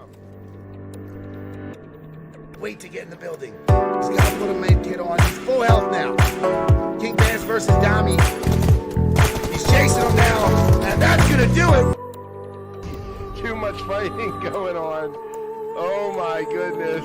come. Wait to get in the building. He's got to put a med kit on. He's full health now. King Bass versus Dami. He's chasing him now, and that's gonna do it. Too much fighting going on. Oh my goodness.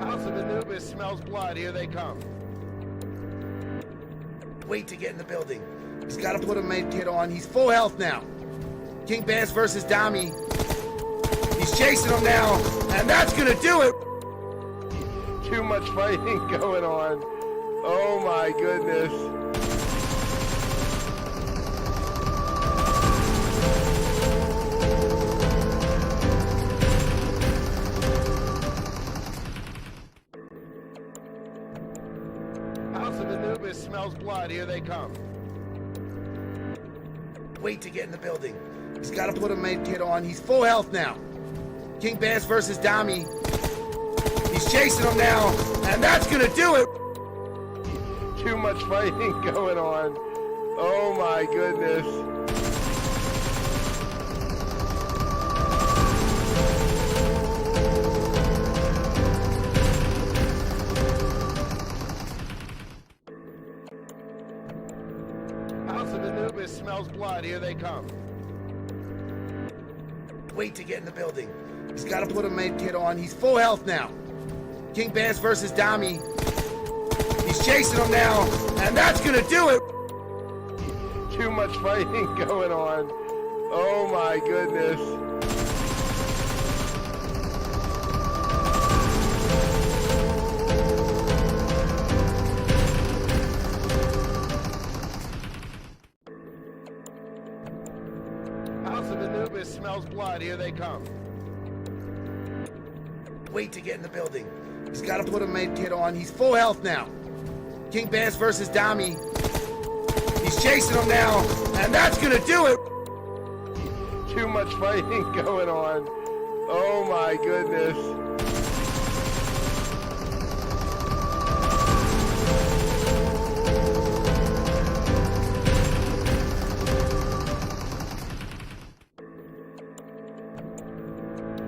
House of Anubis smells blood. Here they come. Wait to get in the building. He's got to put a med kit on. He's full health now. King Bass versus Dami. He's chasing him now, and that's gonna do it. Too much fighting going on. Oh my goodness. House of Anubis smells blood. Here they come. Wait to get in the building. He's got to put a med kit on. He's full health now. King Bass versus Dami. He's chasing him now, and that's gonna do it. Too much fighting going on. Oh my goodness. House of Anubis smells blood. Here they come. Wait to get in the building. He's got to put a med kit on. He's full health now. King Bass versus Dami. He's chasing him now, and that's gonna do it. Too much fighting going on. Oh my goodness. House of Anubis smells blood. Here they come. Wait to get in the building. He's got to put a med kit on. He's full health now. King Bass versus Dami. He's chasing him now, and that's gonna do it. Too much fighting going on. Oh my goodness.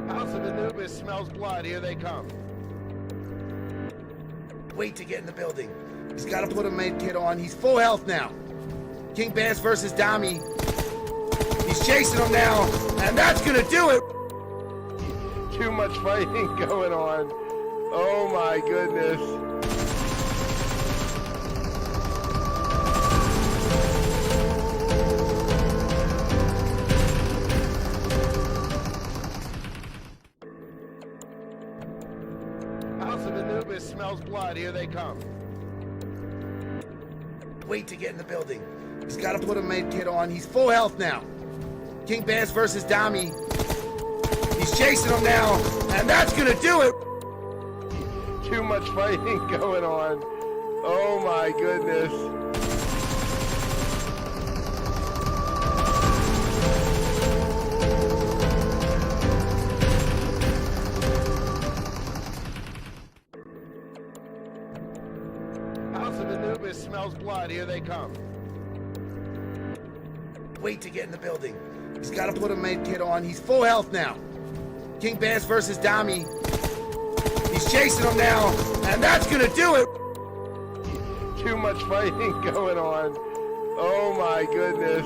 House of Anubis smells blood. Here they come. Wait to get in the building. He's got to put a med kit on. He's full health now. King Bass versus Dami. He's chasing him now, and that's gonna do it. Too much fighting going on. Oh my goodness. House of Anubis smells blood. Here they come. Wait to get in the building. He's got to put a med kit on. He's full health now. King Bass versus Dami. He's chasing him now, and that's gonna do it. Too much fighting going on. Oh my goodness. House of Anubis smells blood. Here they come. Wait to get in the building. He's got to put a med kit on. He's full health now. King Bass versus Dami. He's chasing him now, and that's gonna do it. Too much fighting going on. Oh my goodness.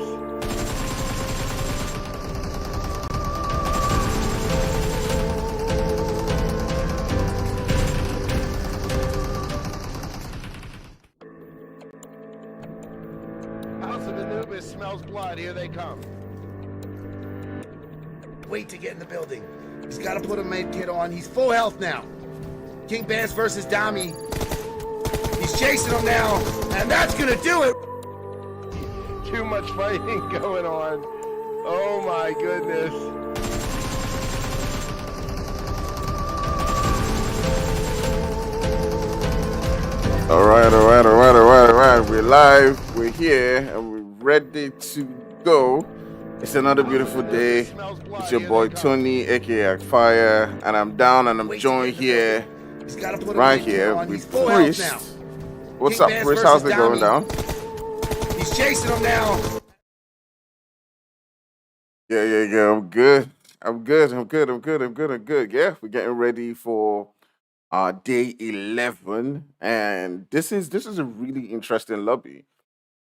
House of Anubis smells blood. Here they come. Wait to get in the building. He's got to put a med kit on. He's full health now. King Bass versus Dami. He's chasing him now, and that's gonna do it. Too much fighting going on. Oh my goodness. All right. We're live, we're here, and we're ready to go. It's another beautiful day. It's your boy Tony, aka Fire, and I'm down and I'm joined here, He's got to put a right med kit here on. He's with full health now. Priest. What's King up, Bass Priest? versus How's it going Dami. down? He's chasing him now. Yeah. I'm good. Yeah, we're getting ready for day 11, and this is a really interesting lobby.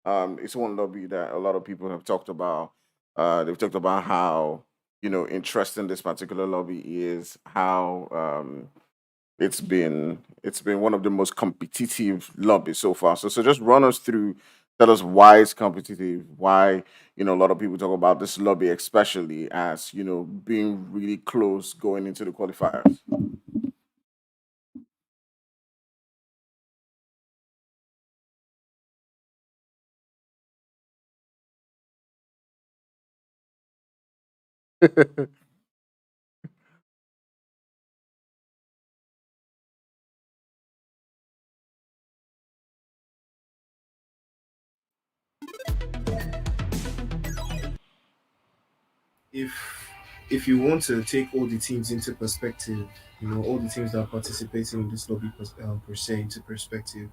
It's one lobby that a lot of people have talked about. They've talked about how interesting this particular lobby is, how it's been one of the most competitive lobbies so far. So just run us through, tell us why it's competitive, why a lot of people talk about this lobby, especially as being really close going into the qualifiers. If you want to take all the teams into perspective, all the teams that are participating in this lobby per se into perspective,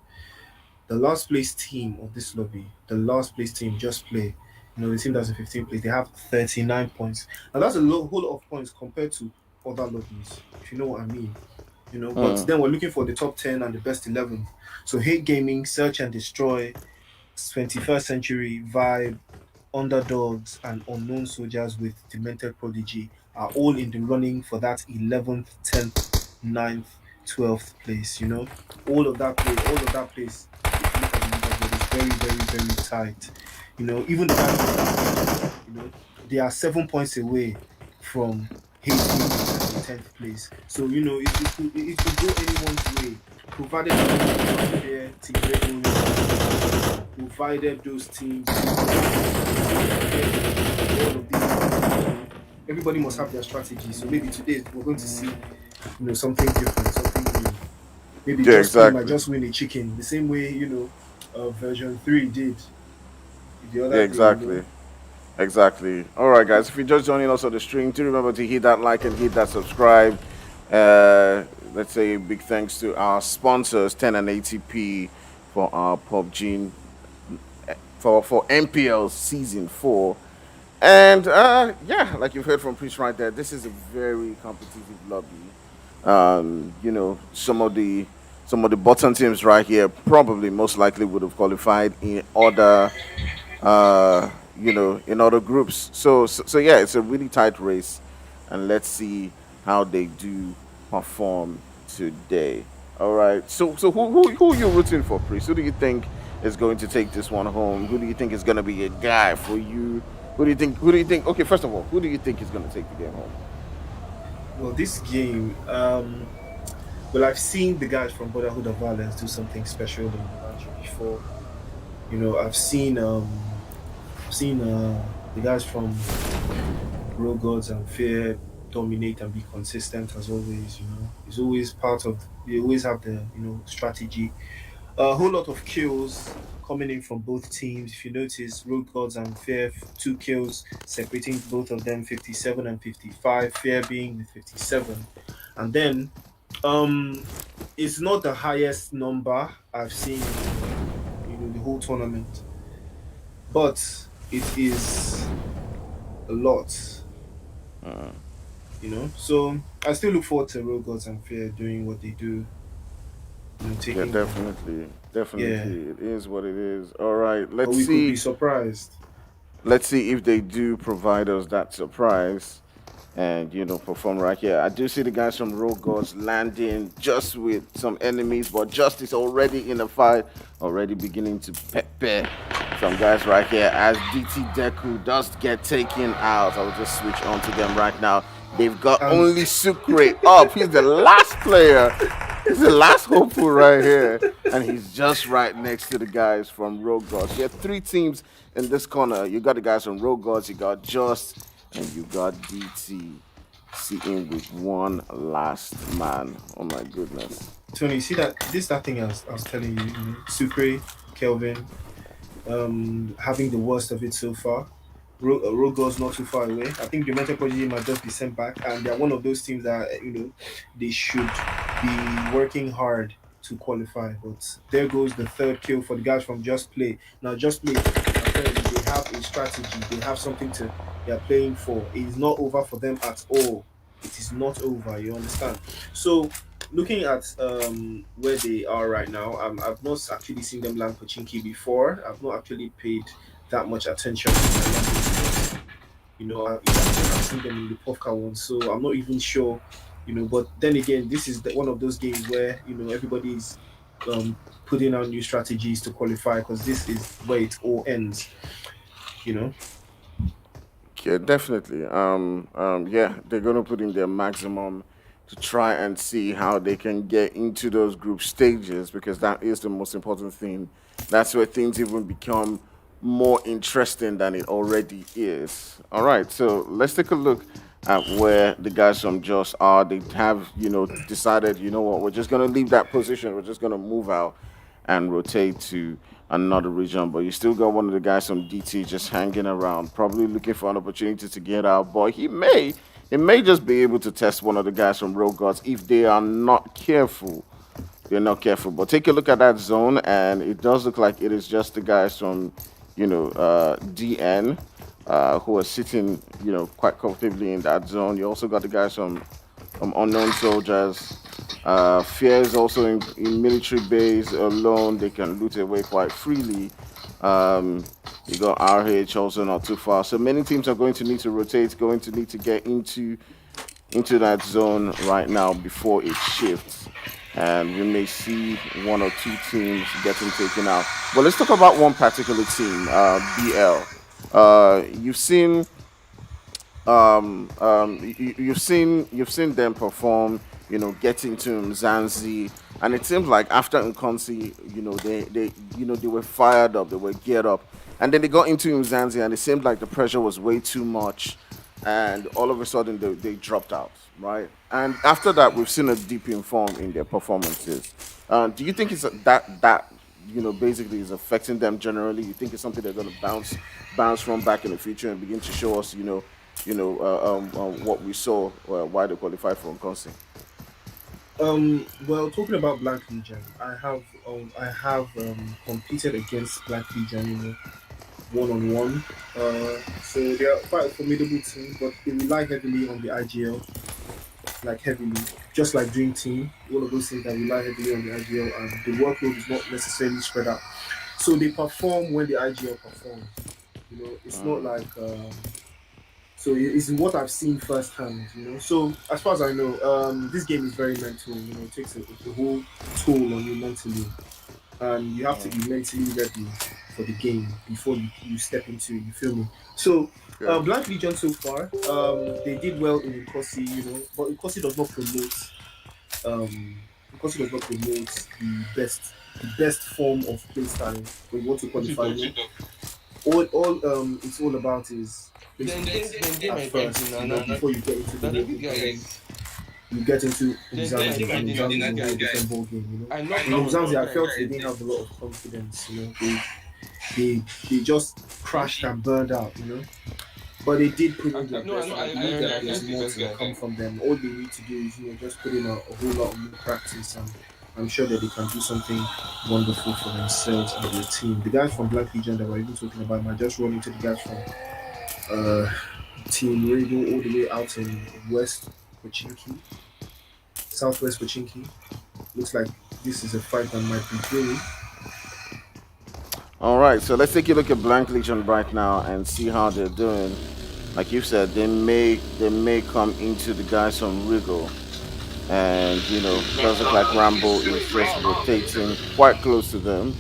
the last place team of this lobby, the last place team just play, the team that's in 15th place, they have 39 points. Now that's a whole lot of points compared to other lobbies, if you know what I mean. But Mm, then we're looking for the top 10 and the best 11. So Hate Gaming, Search and Destroy, 21st Century, Vibe, Underdogs, and Unknown Soldiers with Demented Prodigy are all in the running for that 11th, 10th, 9th, 12th place. All of that place, if you look at the leaderboard, it's very, very, very tight. Even the guys from Damage, they are 7 points away from Hate Gaming at the 10th place. So, it could go anyone's way, provided the team is not fair, team Red Bull, provided those teams all of these. Everybody must have their strategy. So maybe today we're going to see, something different, something new. Maybe yeah, just play might exactly. just win a chicken, the same way version 3 did the Yeah, other day. exactly. All right, guys. If you're just joining us on the stream, do remember to hit that like and hit that subscribe. Let's say a big thanks to our sponsors, 10 and ATP, for our PUBG, for MPL Season 4. And yeah, like you've heard from Priest right there, this is a very competitive lobby. Some of the bottom teams right here probably most likely would have qualified in other in other groups. So yeah, it's a really tight race, and let's see how they do perform today. All right. So who are you rooting for, Priest? Who do you think is going to take this one home? Who do you think is going to be a guy for you? Who do you think? Who do you think? Okay, first of all, who do you think is going to take the game home? Well, this game, well, I've seen the guys from Brotherhood of Violence do something special in the match before. I've seen the guys from Road Gods and Fear dominate and be consistent as always. It's always part of. They always have the strategy. A whole lot of kills coming in from both teams. If you notice, Road Gods and Fear, 2 kills separating both of them, 57 and 55. Fear being with 57, and then it's not the highest number I've seen in the whole tournament, but it is a lot. So I still look forward to Road Gods and Fear doing what they do. Yeah, Taking the definitely, yeah, it is what it is. All right, but let's we could be see. surprised. Let's see if they do provide us that surprise and perform right here. I do see the guys from Rogue Gods landing just with some enemies, but Justice already in the fight, already beginning to pepper some guys right here as DT Deku does get taken out. I'll just switch on to them right now. They've got And only Sucre up. He's the last player. He's the last hopeful right here. And he's just right next to the guys from Rogue Gods. You have three teams in this corner. You got the guys from Rogue Gods, you got Just, and you got DT sitting with one last man. Oh my goodness. Tony, you see that thing I was telling you, Sucre, Kelvin, having the worst of it so far. Rogo's not too far away. I think Demented Prodigy might just be sent back, and they're one of those teams that they should be working hard to qualify. But there goes the third kill for the guys from Just Play. Now, Just Play, apparently they have a strategy. They have something to they're playing for. It is not over for them at all. It is not over. You understand? So. Looking at where they are right now, I've not actually seen them land Pochinki before. I've not actually paid that much attention to my language. I've seen them in the Povka one, so I'm not even sure. But then again, this is one of those games where everybody is putting out new strategies to qualify because this is where it all ends. You know. Yeah, definitely. Yeah, they're gonna put in their maximum to try and see how they can get into those group stages because that is the most important thing. That's where things even become more interesting than it already is. All right, so let's take a look at where the guys from Joss are. They have, decided, what, we're just gonna leave that position. We're just gonna move out and rotate to another region. But you still got one of the guys from DT just hanging around, probably looking for an opportunity to get out. But he may just be able to test one of the guys from Road Gods if they are not careful. They're not careful. But take a look at that zone, and it does look like it is just the guys from, DN. Who are sitting, quite comfortably in that zone. You also got the guys from Unknown Soldiers. Fear is also in military base alone. They can loot away quite freely. You got RH also not too far. So many teams are going to need to rotate, going to need to get into that zone right now before it shifts. And we may see one or two teams getting taken out. But let's talk about one particular team, BL. You've seen them perform, getting to Mzanzi, and it seems like after Nkonsi, they were fired up, they were geared up, and then they got into Mzanzi, and it seemed like the pressure was way too much, and all of a sudden they dropped out, right? And after that, we've seen a dip in form in their performances. Do you think it's that basically is affecting them generally? You think it's something they're going to bounce from back in the future and begin to show us, what we saw why they qualified for Nkonsi? Well, talking about Black Legion, I have competed against Black Legion, one on one. So they are quite a formidable team, but they rely heavily on the IGL, like heavily, just like Dream Team, one of those things that rely heavily on the IGL, and the workload is not necessarily spread out. So they perform when the IGL performs. It's not like so it's what I've seen firsthand. So as far as I know, this game is very mental. It takes a whole toll on you mentally, and you have to be mentally ready for the game before you step into it. You feel me? So Yeah. Black Legion so far, they did well in Nkosi, but Nkosi does not promote um the best form of play style when you want to qualify. All it's all about is basic at first, before you get into the game, and then you get into Mzanzi, and Mzanzi is a whole different ball game. In Mzanzi, I felt they didn't have a lot of confidence. They just crashed and burned out. But they did put in their best. I believe that there's more to come from them. All they need to do is just put in a whole lot of new practice, and I'm sure that they can do something wonderful for themselves and their team. The guys from Black Legion that we're even talking about might just run into the guys from uh, Team Radio all the way out in West Pochinki, Southwest Pochinki. Looks like this is a fight that might be brewing. All right, so let's take a look at Blank Legion right now and see how they're doing. Like you said, they may come into the guys from Wriggle, and it does look like Rambo is just rotating quite close to them,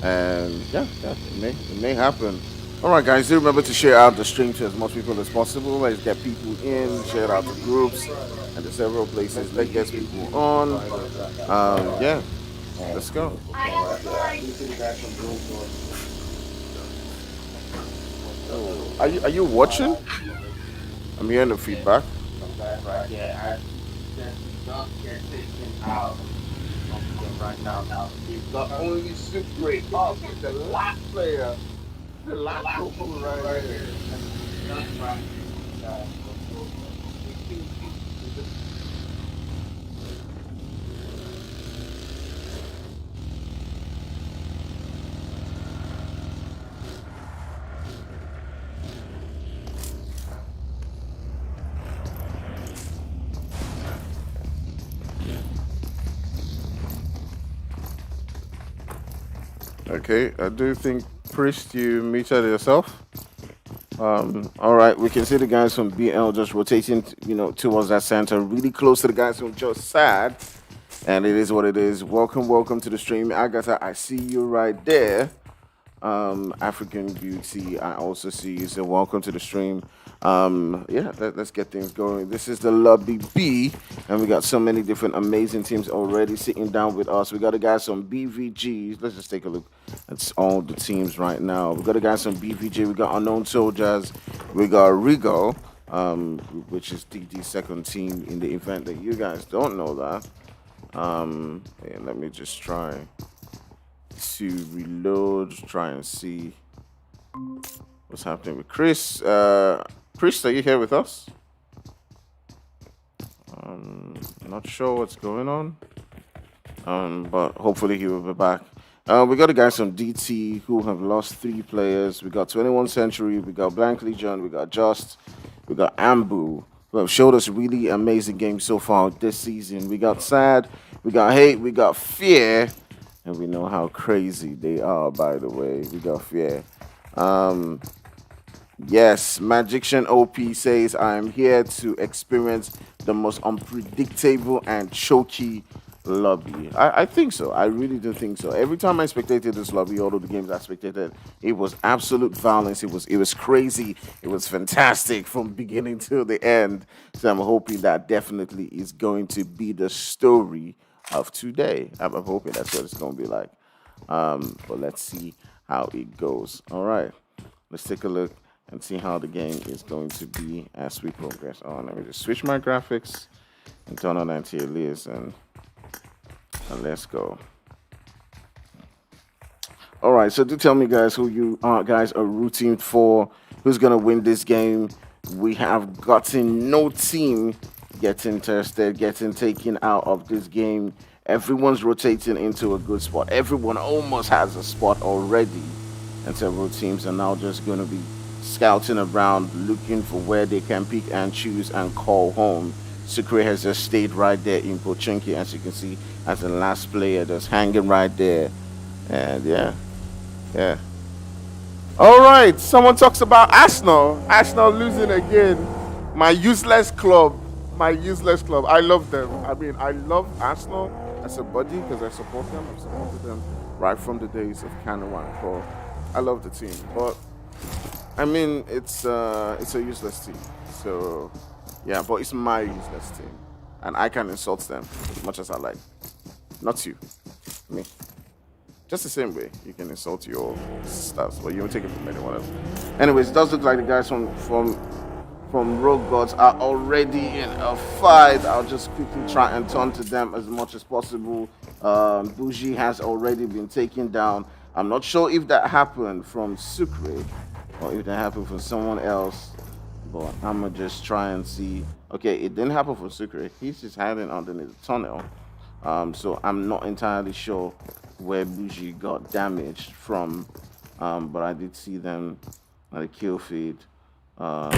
and yeah, it may happen. All right, guys, do remember to share out the stream to as much people as possible. Let's get people in, share it out to groups and the several places. Let's get people on. Yeah, let's go. Are you watching? I'm hearing the feedback. Right now. He's the only Super 8 up with the last player. The last right here. Okay, I do think Priest, you muted yourself. All right, we can see the guys from BL just rotating, towards that center, really close to the guys from just sad. And it is what it is. Welcome to the stream. Agatha, I see you right there. African Beauty, I also see you. So welcome to the stream. Yeah, let's get things going. This is the Lobby B, and we got so many different amazing teams already sitting down with us. We got the guys from BVG. Let's just take a look at all the teams right now. We got the guys from BVG. We got Unknown Soldiers. We got Rigo, which is DD's second team in the event that you guys don't know that. Yeah, let me just try to reload, try and see what's happening with Chris. Chris, are you here with us? Not sure what's going on, but hopefully he will be back. We got the guys from DT who have lost 3 players. We got 21 Century, we got Blank Legion, we got Just, we got Ambu, who have showed us really amazing games so far this season. We got Sad, we got Hate, we got Fear, and we know how crazy they are, by the way. We got Fear. Yes, Magician OP says, I'm here to experience the most unpredictable and choky lobby. I think so. I really do think so. Every time I spectated this lobby, all of the games I spectated, it was absolute violence. It was crazy. It was fantastic from beginning to the end. So I'm hoping that definitely is going to be the story of today. I'm hoping that's what it's going to be like. But let's see how it goes. All right, let's take a look and see how the game is going to be as we progress on. Let me just switch my graphics and turn on anti-alias and let's go. All right, so do tell me, guys, who you guys are rooting for. Who's gonna win this game? We have gotten no team getting tested, getting taken out of this game. Everyone's rotating into a good spot. Everyone almost has a spot already, and several teams are now just gonna be scouting around, looking for where they can pick and choose and call home. Sucre has just stayed right there in Pochinki, as you can see, as the last player just hanging right there. And yeah. All right, someone talks about Arsenal. Arsenal losing again. My useless club. I love them. I mean, I love Arsenal as a body because I support them. I've supported them right from the days of Canoa and Co. I love the team, but I mean, it's a useless team. So yeah, but it's my useless team, and I can insult them as much as I like. Not you, me. Just the same way you can insult your stuff, but you won't take it from anyone else. Anyways, it does look like the guys from Rogue Gods are already in a fight. I'll just quickly try and turn to them as much as possible. Bougie has already been taken down. I'm not sure if that happened from Sucre or if that happened from someone else, but I'm gonna just try and see. Okay, it didn't happen for Sucre. He's just hiding underneath the tunnel. So I'm not entirely sure where Bougie got damaged from, but I did see them at the kill feed. The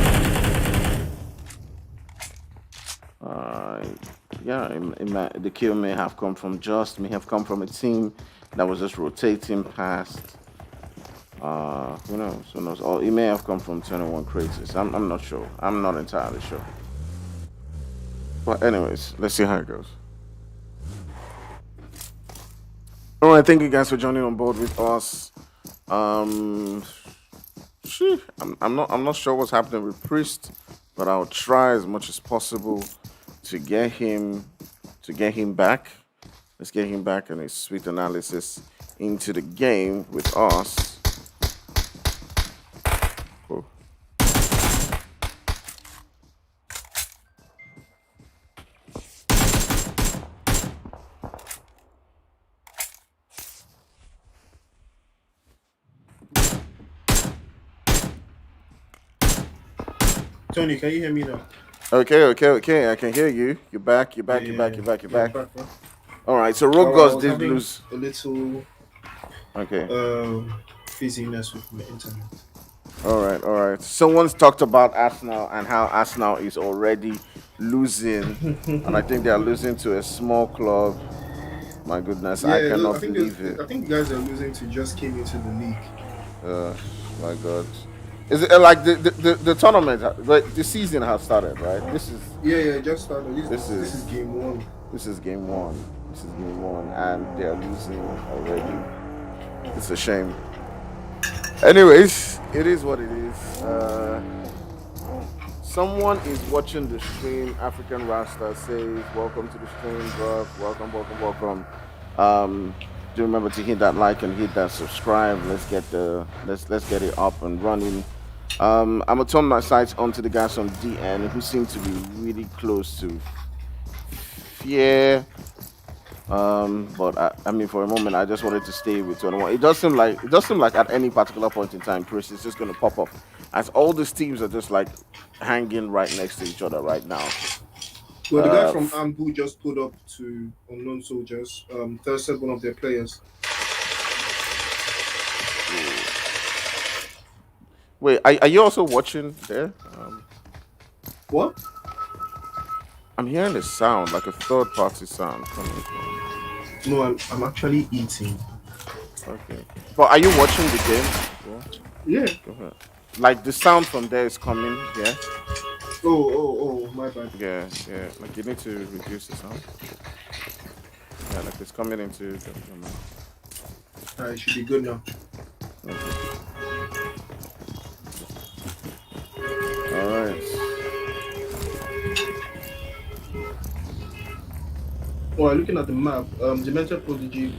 kill may have come from may have come from a team that was just rotating past. Who knows? Who knows? Or it may have come from 21 Craters. I'm not sure. I'm not entirely sure. But anyways, let's see how it goes. All right, thank you guys for joining on board with us. I'm not sure what's happening with Priest, but I'll try as much as possible to get him back. Let's get him back and a sweet analysis into the game with us. Cool. Tony, can you hear me now? Okay. I can hear you. You're back. You're Yeah, back. You're yeah, back. yeah. You're back. You're Yeah, I'm back. back, bro. All right. So I Rogers was did having lose. a little Okay. fizziness with my internet. All right. All right. Someone's talked about Arsenal and how Arsenal is already losing, and I think they are losing to a small club. My goodness, I Yeah, cannot believe it. I think you guys are losing to just came into the league. Uh, my God. Is it like the tournament? Like the season has started, right? Yeah, just started. This This is is game one. this is game one. This is game one, and they are losing already. It's a shame. Anyways, it is what it is. Someone is watching the stream. African Rasta says, "Welcome to the stream, bro. Welcome. Um, do remember to hit that like and hit that subscribe. Let's get it up and running. I'm gonna turn my sights onto the guys from DN who seem to be really close to fear. But I mean, for a moment, I just wanted to stay with 21. It does seem like at any particular point in time, Chris is just going to pop up, as all these teams are just like hanging right next to each other right now. Well, the guy Uh, from Ambu just pulled up to unknown soldiers. Thirsted one of their players. Wait, are you also watching there? What? I'm hearing a sound, like a third party sound coming from. No, I'm actually eating. Okay, but are you watching the game? Yeah. Yeah. Go ahead. Like the sound from there is coming. Yeah. Oh, my bad. Yeah. Like you need to reduce the sound. Yeah, like it's coming into the It should be good now. All right. Well, looking at the map, Demented Prodigy,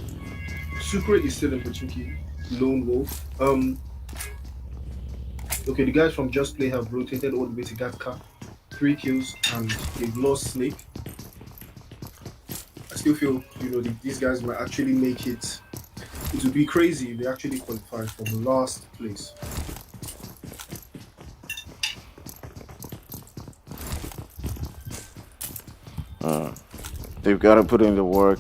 Sucre is still in Pochinki, Lone Wolf. Okay, the guys from Just Play have rotated all the way to Gatka, 3 kills, and they've lost Snake. I still feel, these guys might actually make it. It would be crazy if they actually qualify from last place. They've got to put in the work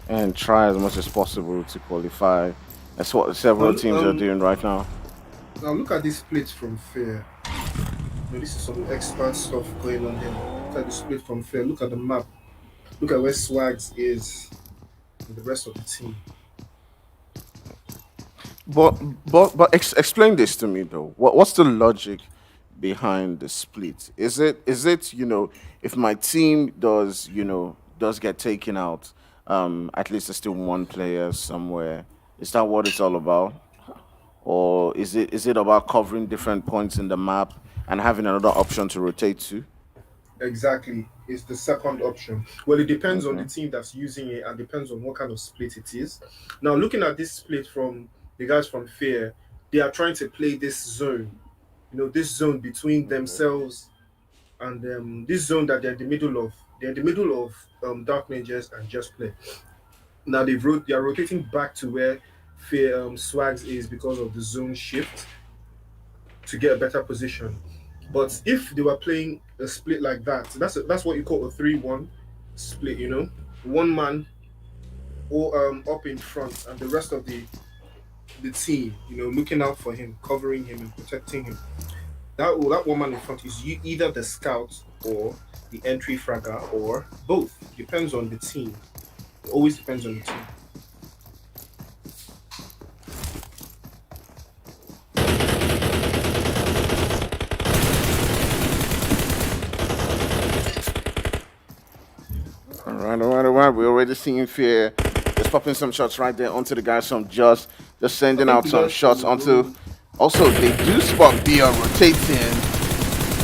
and try as much as possible to qualify. That's what several teams are doing right now. Now look at this split from Fair. This is some expert stuff going on here. Look at the split from Fair. Look at the map. Look at where Swags is and the rest of the team. But explain this to me though. What's the logic behind the split? Is it if my team does get taken out, at least there's still one player somewhere. Is that what it's all about? Or is it about covering different points in the map and having another option to rotate to? Exactly. It's the second option. Well, it depends on the team that's using it and depends on what kind of split it is. Now, looking at this split from the guys from Fear, they are trying to play this zone. This zone between themselves and this zone that they're in the middle of. They're in the middle of Dark Ninjas and Just Play. Now they are rotating back to where Fear Swags is because of the zone shift to get a better position. But if they were playing a split like that, that's what you call a 3-1 split. One man or up in front and the rest of the team, looking out for him, covering him and protecting him. That one man in front is either the scout or the entry fragger or both. Depends on the team. It always depends on the team. All right. We're already seeing Fear. Just popping some shots right there onto the guys from Just sending out some shots onto. Also, they do spot Bia rotating.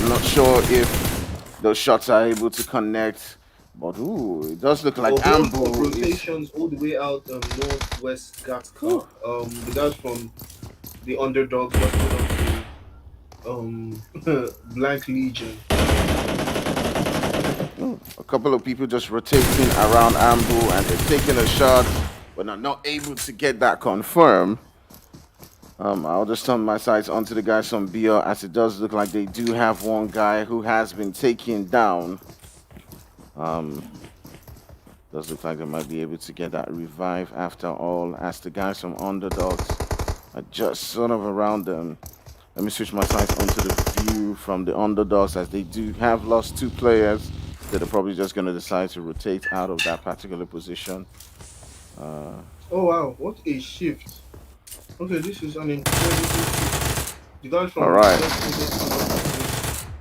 I'm not sure if those shots are able to connect, but it does look like Ambu rotations all the way out northwest Gatka. The guys from the underdogs were Blank Legion. A couple of people just rotating around Ambu and they're taking a shot, but are not able to get that confirmed. I'll just turn my sights onto the guys from BR, as it does look like they do have one guy who has been taken down. Does look like they might be able to get that revive after all, as the guys from Underdogs are just sort of around them. Let me switch my sights onto the view from the Underdogs, as they do have lost 2 players. They're probably just going to decide to rotate out of that particular position. Oh wow, what a shift. Okay, this is an incredible shift. The guys All from right.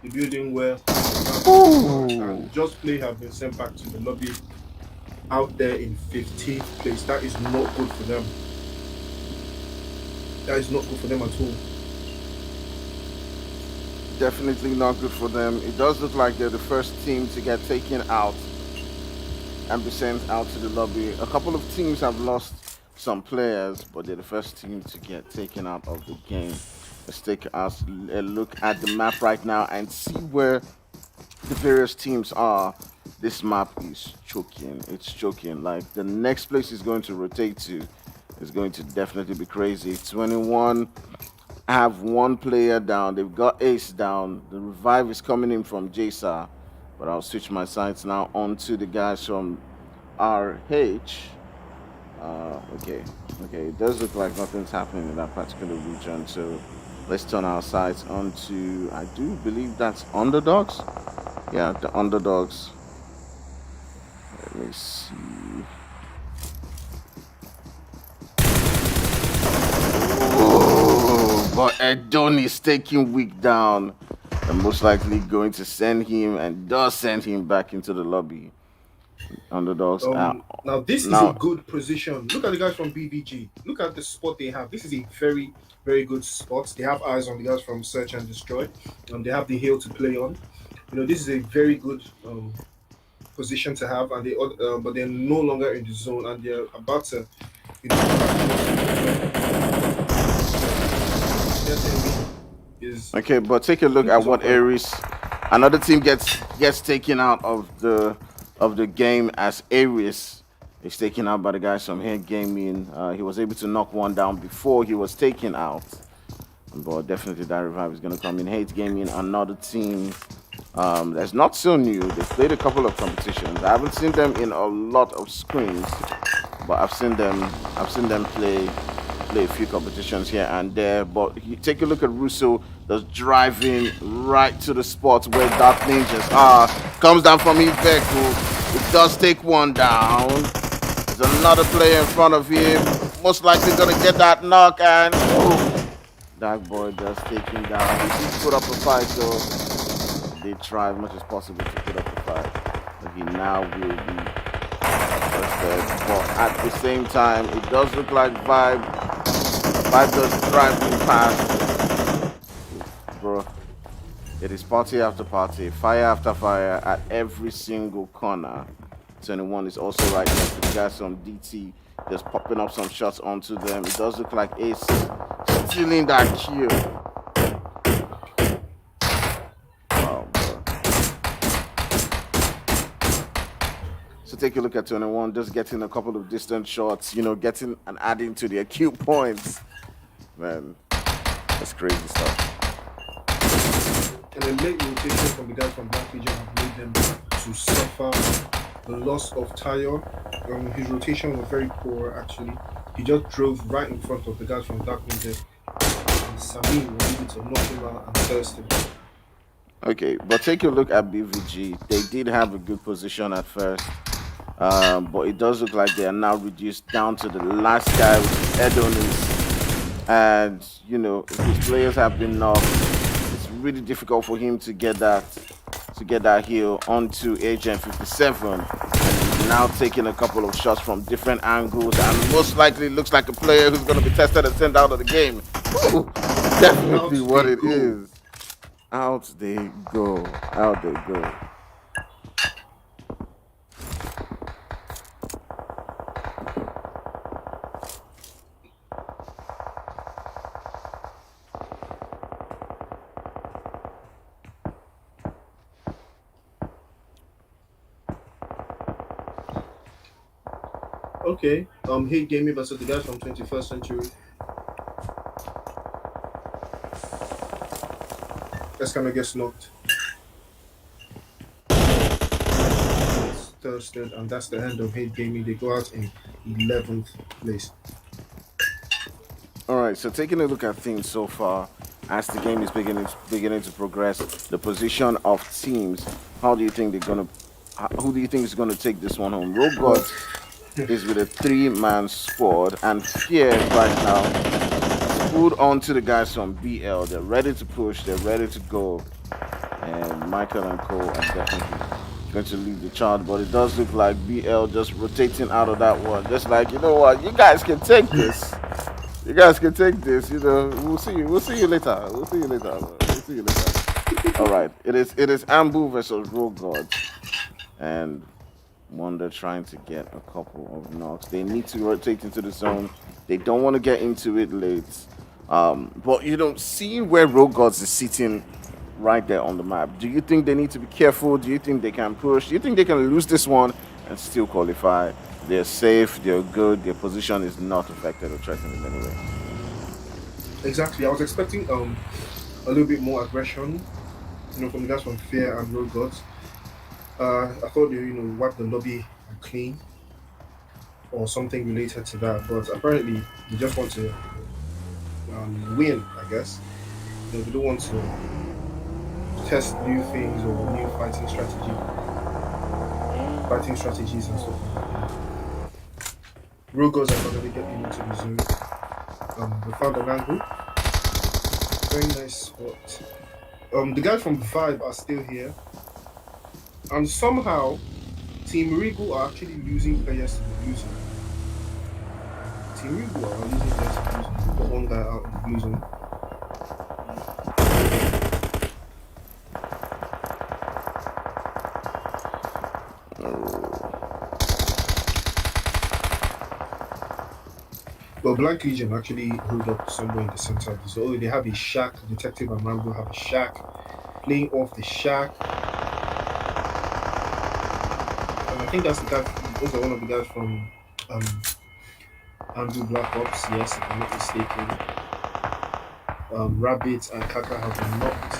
the building where Ooh. Just Play have been sent back to the lobby out there in 15th place. That is not good for them. That is not good for them at all. Definitely not good for them. It does look like they're the first team to get taken out and be sent out to the lobby. A couple of teams have lost some players, but they're the first team to get taken out of the game. Let's take a look at the map right now and see where the various teams are. This map is choking. It's choking. Like, the next place is going to rotate to is going to definitely be crazy. 21 have 1 player down. They've got Ace down. The revive is coming in from JSA. But I'll switch my sights now onto the guys from RH. Okay, it does look like nothing's happening in that particular region, so let's turn our sights onto, I do believe that's Underdogs. Yeah, the Underdogs. Let me see. Oh, but Edon is taking Weak down, and most likely going to send him, and does send him back into the lobby. Underdogs out. Now this is a good position. Look at the guys from BBG. Look at the spot they have. This is a very, very good spot. They have eyes on the guys from Search and Destroy. They have the hill to play on. This is a very good position to have, and but they're no longer in the zone, and they're about to. Okay, but take a look at what Aries. Another team gets taken out of the game, as Aries is taken out by the guys from Head Gaming. He was able to knock one down before he was taken out, but definitely that revive is going to come in. Hate Gaming, another team that's not so new. They've played a couple of competitions. I haven't seen them in a lot of screens, but I've seen them play a few competitions here and there. But you take a look at Russo, that's driving right to the spot where Dark Ninjas are. Comes down from his vehicle. It does take one down. There's another player in front of him. Most likely gonna get that knock, and Dark Boy does take him down. He did put up a fight, so they try as much as possible to put up a fight. But he now will be arrested. But at the same time, it does look like Vibe does driving past. Bro, it is party after party, fire after fire at every single corner. 21 is also right next to the guys from DT, just popping up some shots onto them. It does look like Ace stealing that kill. Wow, bro. So take a look at 21, just getting a couple of distant shots, getting and adding to their kill points. Man, that's crazy stuff. And the late rotation from the guys from Black Legion have made them to suffer the loss of Tayo. His rotation was very poor, actually. He just drove right in front of the guys from Dark Ninja, and Sami was able to knock him out and Thurston. Okay, but take a look at BVG. They did have a good position at first, but it does look like they are now reduced down to the last guy, which is Edonis. And his players have been knocked. It's really difficult for him to get that heal onto Agent 57. And he's now taking a couple of shots from different angles, and most likely looks like a player who's going to be tested and sent out of the game. Ooh, definitely what it is. Out they go. Out they go. Okay, Hate Gaming versus the guys from 21st Century. Escana gets knocked. Thursday, and that's the end of Hate Gaming. They go out in 11th place. All right, so taking a look at things so far, as the game is beginning to progress, the position of teams. How do you think they're gonna? Who do you think is gonna take this one home? Rogue Well, Gods is with a three-man squad, and Fear right now pulled on to the guys from BL. They're ready to push. They're ready to go, and Michael and Cole are definitely going to lead the charge. But it does look like BL just rotating out of that one, just like, you know what, you guys can take this. You guys can take this. You know, we'll see you. We'll see you later. We'll see you later. We'll see you later. All right. It is Ambu versus Rogue Gods, and Wonder trying to get a couple of knocks. They need to rotate into the zone. They don't want to get into it late. But you don't see where Rogue Gods is sitting right there on the map. Do you think they need to be careful? Do you think they can push? Do you think they can lose this one and still qualify? They're safe, they're good, their position is not affected or threatened in any way. exactly. I was expecting a little bit more aggression, from the guys from Fear and Road Gods. I thought they, wipe the lobby clean or something related to that, but apparently they just want to win. I guess they don't want to test new things or new fighting strategies and stuff like that. Road Gods are finally getting into the zone. We found an angle. Very nice spot. The guys from Vibe are still here. And somehow, Team Regal are actually losing players to the blue zone. Team Regal are losing players to the blue zone. We've got one guy out in the blue zone. Well, Blank Legion actually hold up somewhere in the center of the zone. They have a shack. Detective and Rambo have a shack. Playing off the shack. And I think that's the guy. Those are one of the guys from Andrew Black Ops. Yes, if I'm not mistaken. Rabbit and Kaka have been knocked.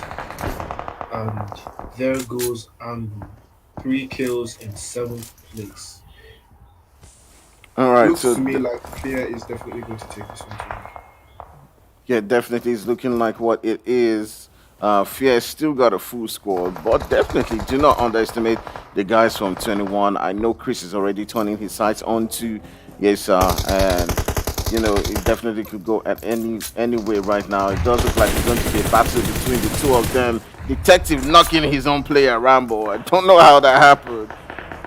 And there goes Andrew. 3 kills in 7th place. All right, Looks so to me like Fear is definitely going to take this one to him. yeah, definitely it's looking like what it is. Fear still got a full squad, but definitely do not underestimate the guys from 21. I know Chris is already turning his sights onto Yesa, and it definitely could go at any way right now. It does look like it's going to be a battle between the two of them. Detective knocking his own player Rambo. I don't know how that happened,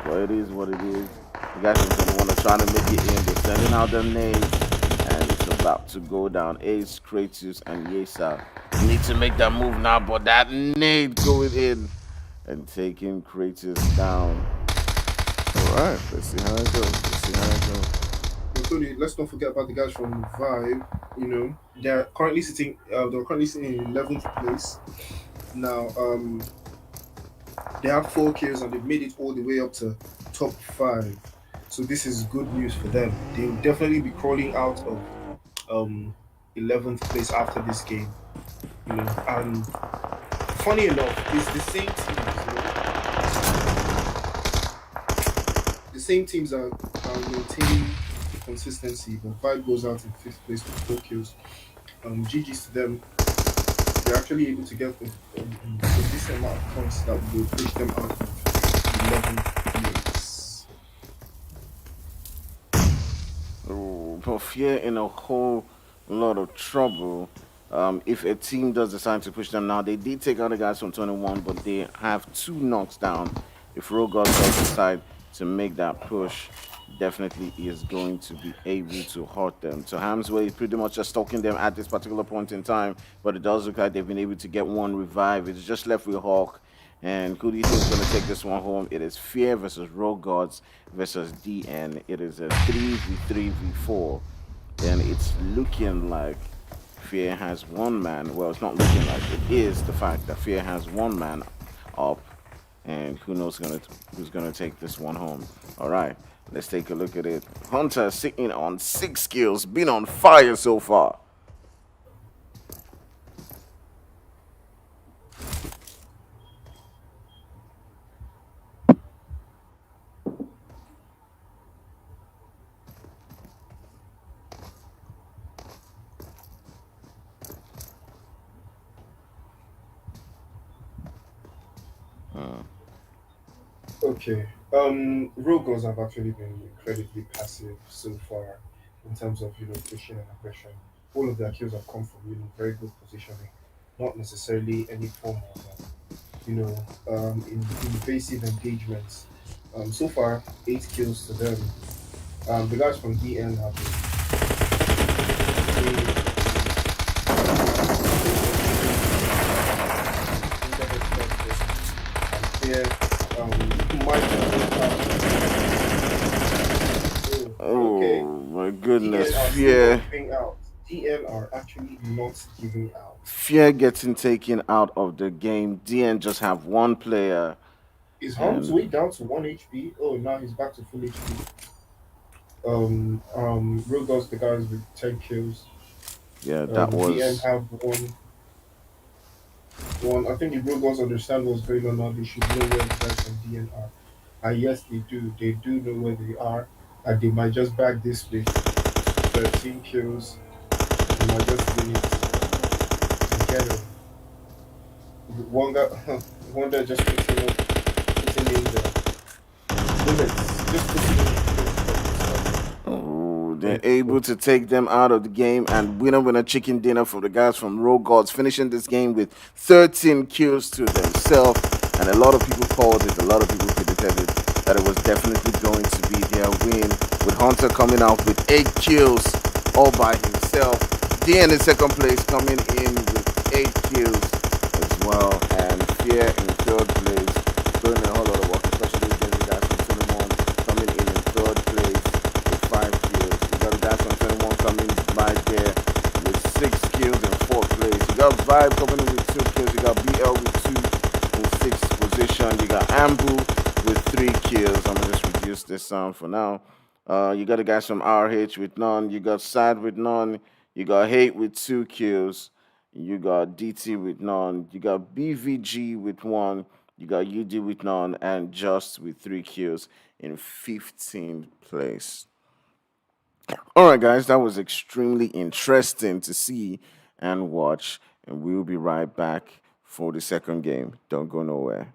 but it is what it is. The guys from 21 are trying to make it in. They're sending out their names, and it's about to go down. Ace, Kratos, and Yesa need to make that move now, but that nade going in and taking Kratos down. All right, let's see how it goes. Well, Tony, let's not forget about the guys from Vibe. They're currently sitting. They're currently sitting in 11th place. Now, they have 4 kills and they've made it all the way up to top 5. So this is good news for them. They'll definitely be crawling out of 11th place after this game. And funny enough, it's the same teams. The same teams are maintaining the consistency. But Vibe goes out in 5th place with 4 kills. GG's to them. They're actually able to get a decent amount of points that will push them out of 11th place. But Fear in a whole lot of trouble. If a team does decide to push them now, they did take out the guys from 21, but they have 2 knocks down. If Rogue Gods does decide to make that push, definitely is going to be able to hurt them. So Hamsway is pretty much just stalking them at this particular point in time, but it does look like they've been able to get one revive. It's just left with Hawk. And who do you think is going to take this one home? It is Fear versus Rogue Gods versus DN. It is a 3v3v4. And it's looking like Fear has one man. Well, it's not looking like, it is the fact that Fear has one man up. And who knows who's gonna take this one home. All right, let's take a look at it. Hunter sitting on 6 kills, been on fire so far. Okay. Rogers have actually been incredibly passive so far in terms of pushing and aggression. All of their kills have come from very good positioning, not necessarily any form of invasive engagements. So far, 8 kills to them. The guys from DN have been playing and here might Oh okay. my goodness, DN are still not fear, giving out. DN are actually not giving out. fear getting taken out of the game. DN just have one player, Is Holmes and way down to 1 HP? Oh, now he's back to full HP. Rogers, the guys with 10 kills. yeah, that DN was. have one. I think the Rogers understand what's going on now. They should know where the guys from DN are. And yes, they do. They do know where they are. And they might just back this with 13 kills. They might just win it and get him. One guy, one guy just putting in the bullets, just putting in the bullets for himself. Oh, they're Thank able you. to take them out of the game and winner chicken dinner for the guys from Rogue Gods, finishing this game with 13 kills to themselves. And a lot of people called it, a lot of people predicted it, that it was definitely going to be their win. With Hunter coming out with 8 kills all by himself. DN in second place coming in with 8 kills as well. And Fear in third place, doing a whole lot of work, especially against the guys from Cinnamon coming in third place with 5 kills. You got the guys from 21 coming by there with 6 kills in fourth place. You got Vibe coming in with 2 kills. You got BL with 2 in sixth position. You got Ambu with 3 kills. I'm gonna just reduce this sound for now. You got the guys from RH with none. You got Sad with none. You got Hate with 2 kills. You got DT with none. You got BVG with 1. You got UD with none. And Just with 3 kills in 15th place. All right, guys, that was extremely interesting to see and watch. And we'll be right back for the second game. Don't go nowhere.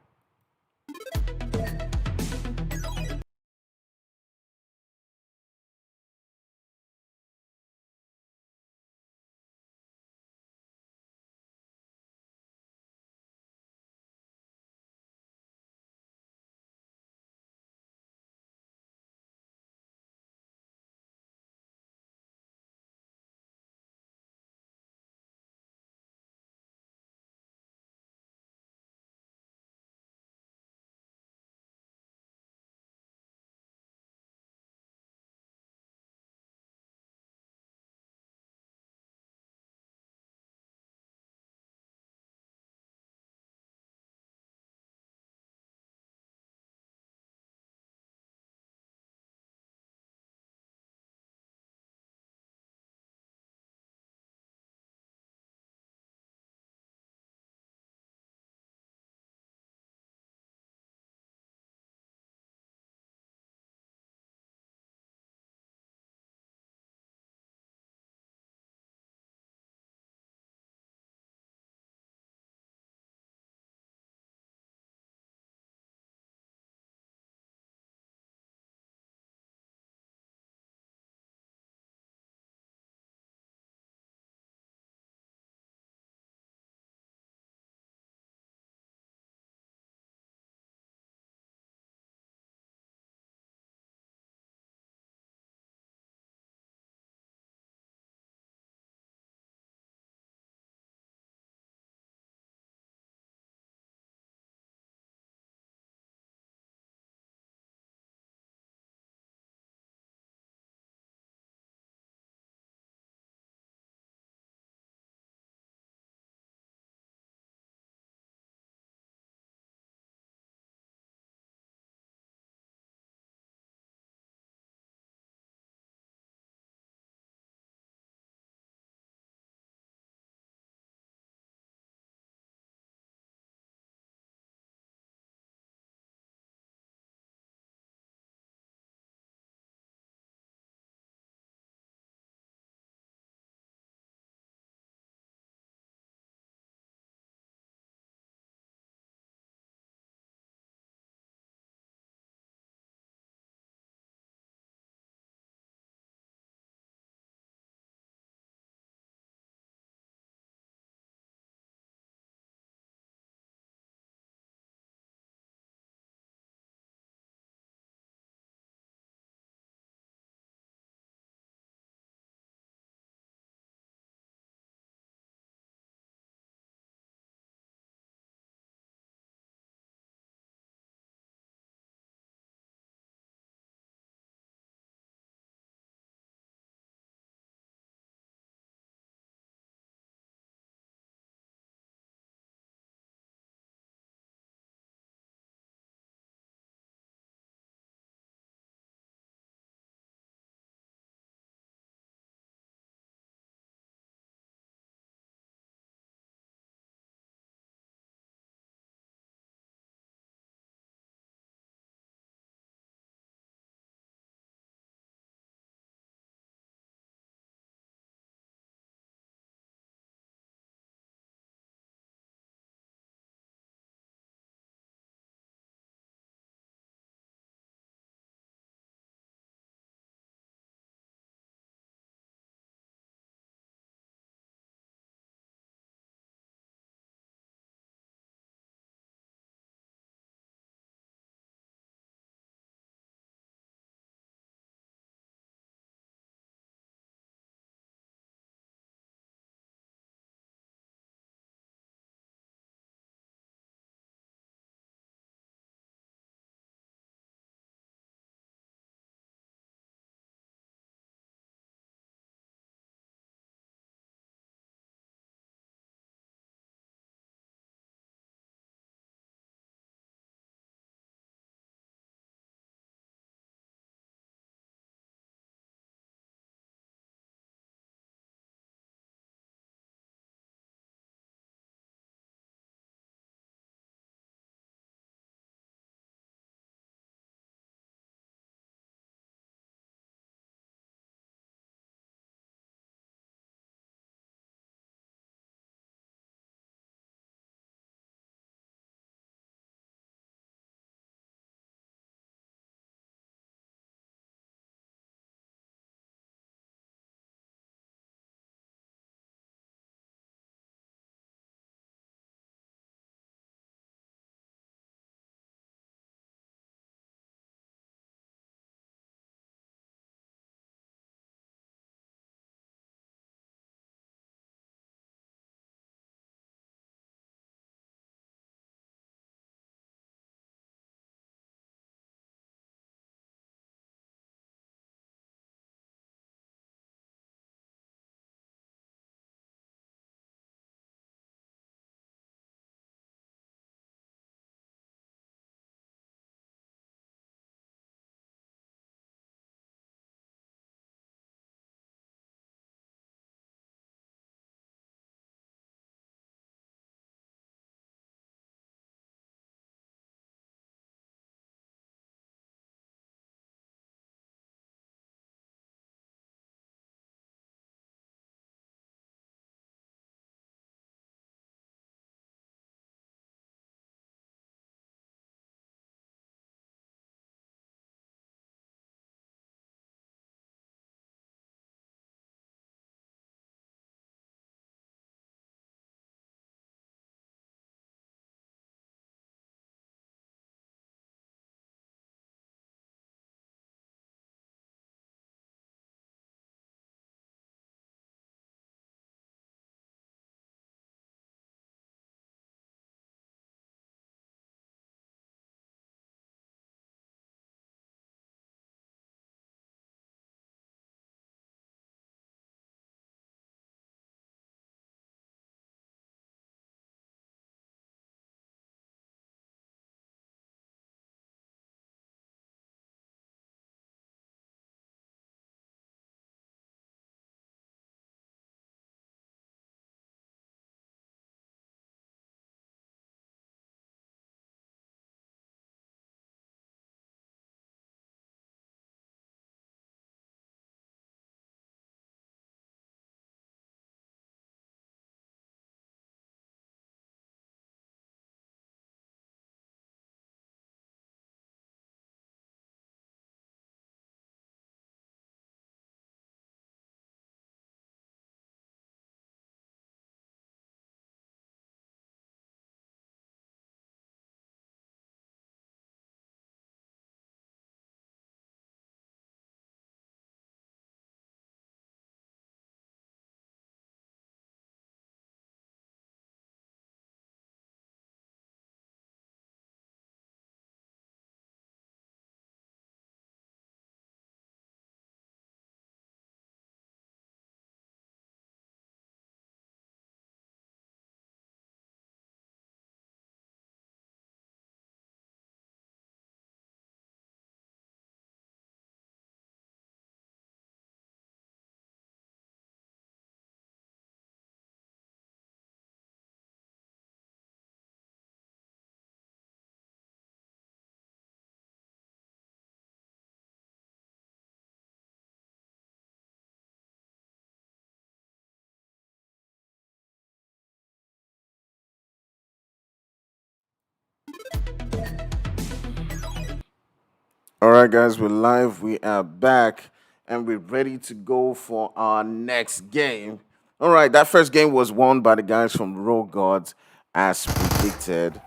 All right, guys, we're live. We are back, and we're ready to go for our next game. All right, that first game was won by the guys from Raw Gods, as predicted.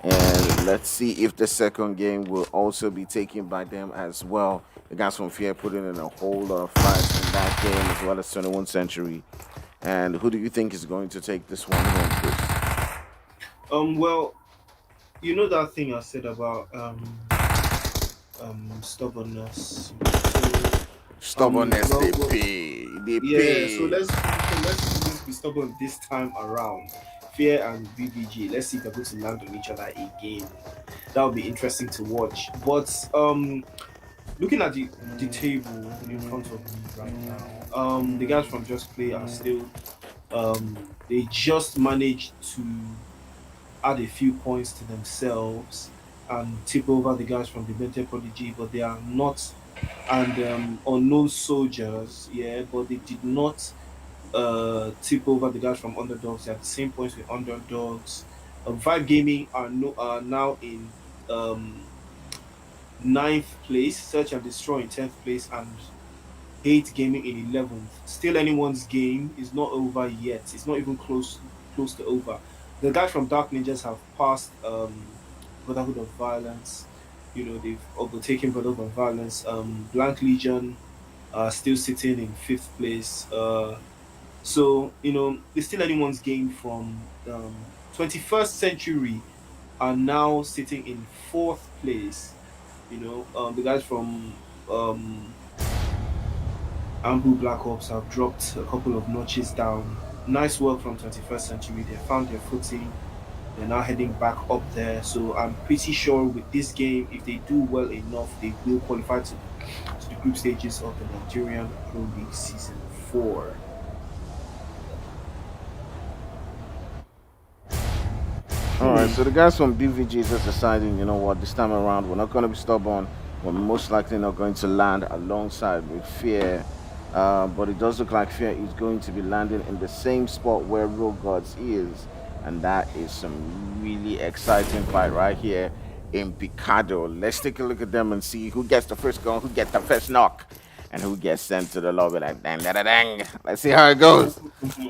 And let's see if the second game will also be taken by them as well. The guys from Fear putting in a whole lot of fights in that game, as well as 21 Century. And who do you think is going to take this one home, Chris? Well, you know that thing I said about stubbornness. Stubbornness, they Well, pay. They yeah. So pay. let's just be stubborn this time around. Fear and BBG. Let's see if they're going to land on each other again. That would be interesting to watch. But looking at the table in front of me right now, the guys from Just Play are still they just managed to add a few points to themselves and tip over the guys from the Demented Prodigy, but they are not, and Unknown Soldiers, yeah, but they did not tip over the guys from Underdogs. They are the same points with Underdogs. Vibe Gaming are no are now in um, ninth place, Search and Destroy in 10th place, and Hate Gaming in 11th. Still anyone's game is not over yet. It's not even close to over. The guys from Dark Ninjas have passed Brotherhood of Violence. You know, they've overtaken Brotherhood of Violence. Blank Legion are still sitting in 5th place. So, you know, it's still anyone's game from 21st Century are now sitting in 4th place. You know, the guys from Ambu Black Ops have dropped a couple of notches down. Nice work from 21st Century. They found their footing. They're now heading back up there. So I'm pretty sure with this game, if they do well enough, they will qualify to the group stages of the Nigerian Pro League Season 4. All right, so the guys from BVG just deciding, you know what, this time around we're not going to be stubborn. We're most likely not going to land alongside with Fear. But it does look like Fear is going to be landing in the same spot where Road Gods is. And that is some really exciting fight right here in Picado. Let's take a look at them and see who gets the first gun, who gets the first knock, and who gets sent to the lobby like dang, dang, dang. Let's see how it goes.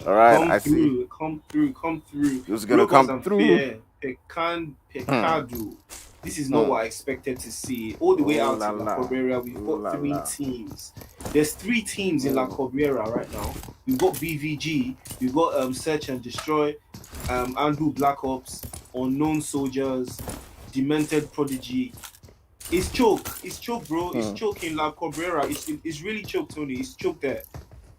All right, Come I see. through, come through, come through. Who's going to Logos come and through? Fear, Hmm. Pecado. This is not Hmm. what I expected to see. All the way Ooh out la in La la. Cabrera, we've Ooh got la three la. teams. There's three teams in La Mm. Cabrera right now. We've got BVG, we've got Search and Destroy, Andrew Black Ops, Unknown Soldiers, Demented Prodigy. It's choke, bro. It's Hmm. choke in La Cabrera. It's really choke, Tony. It's choke there.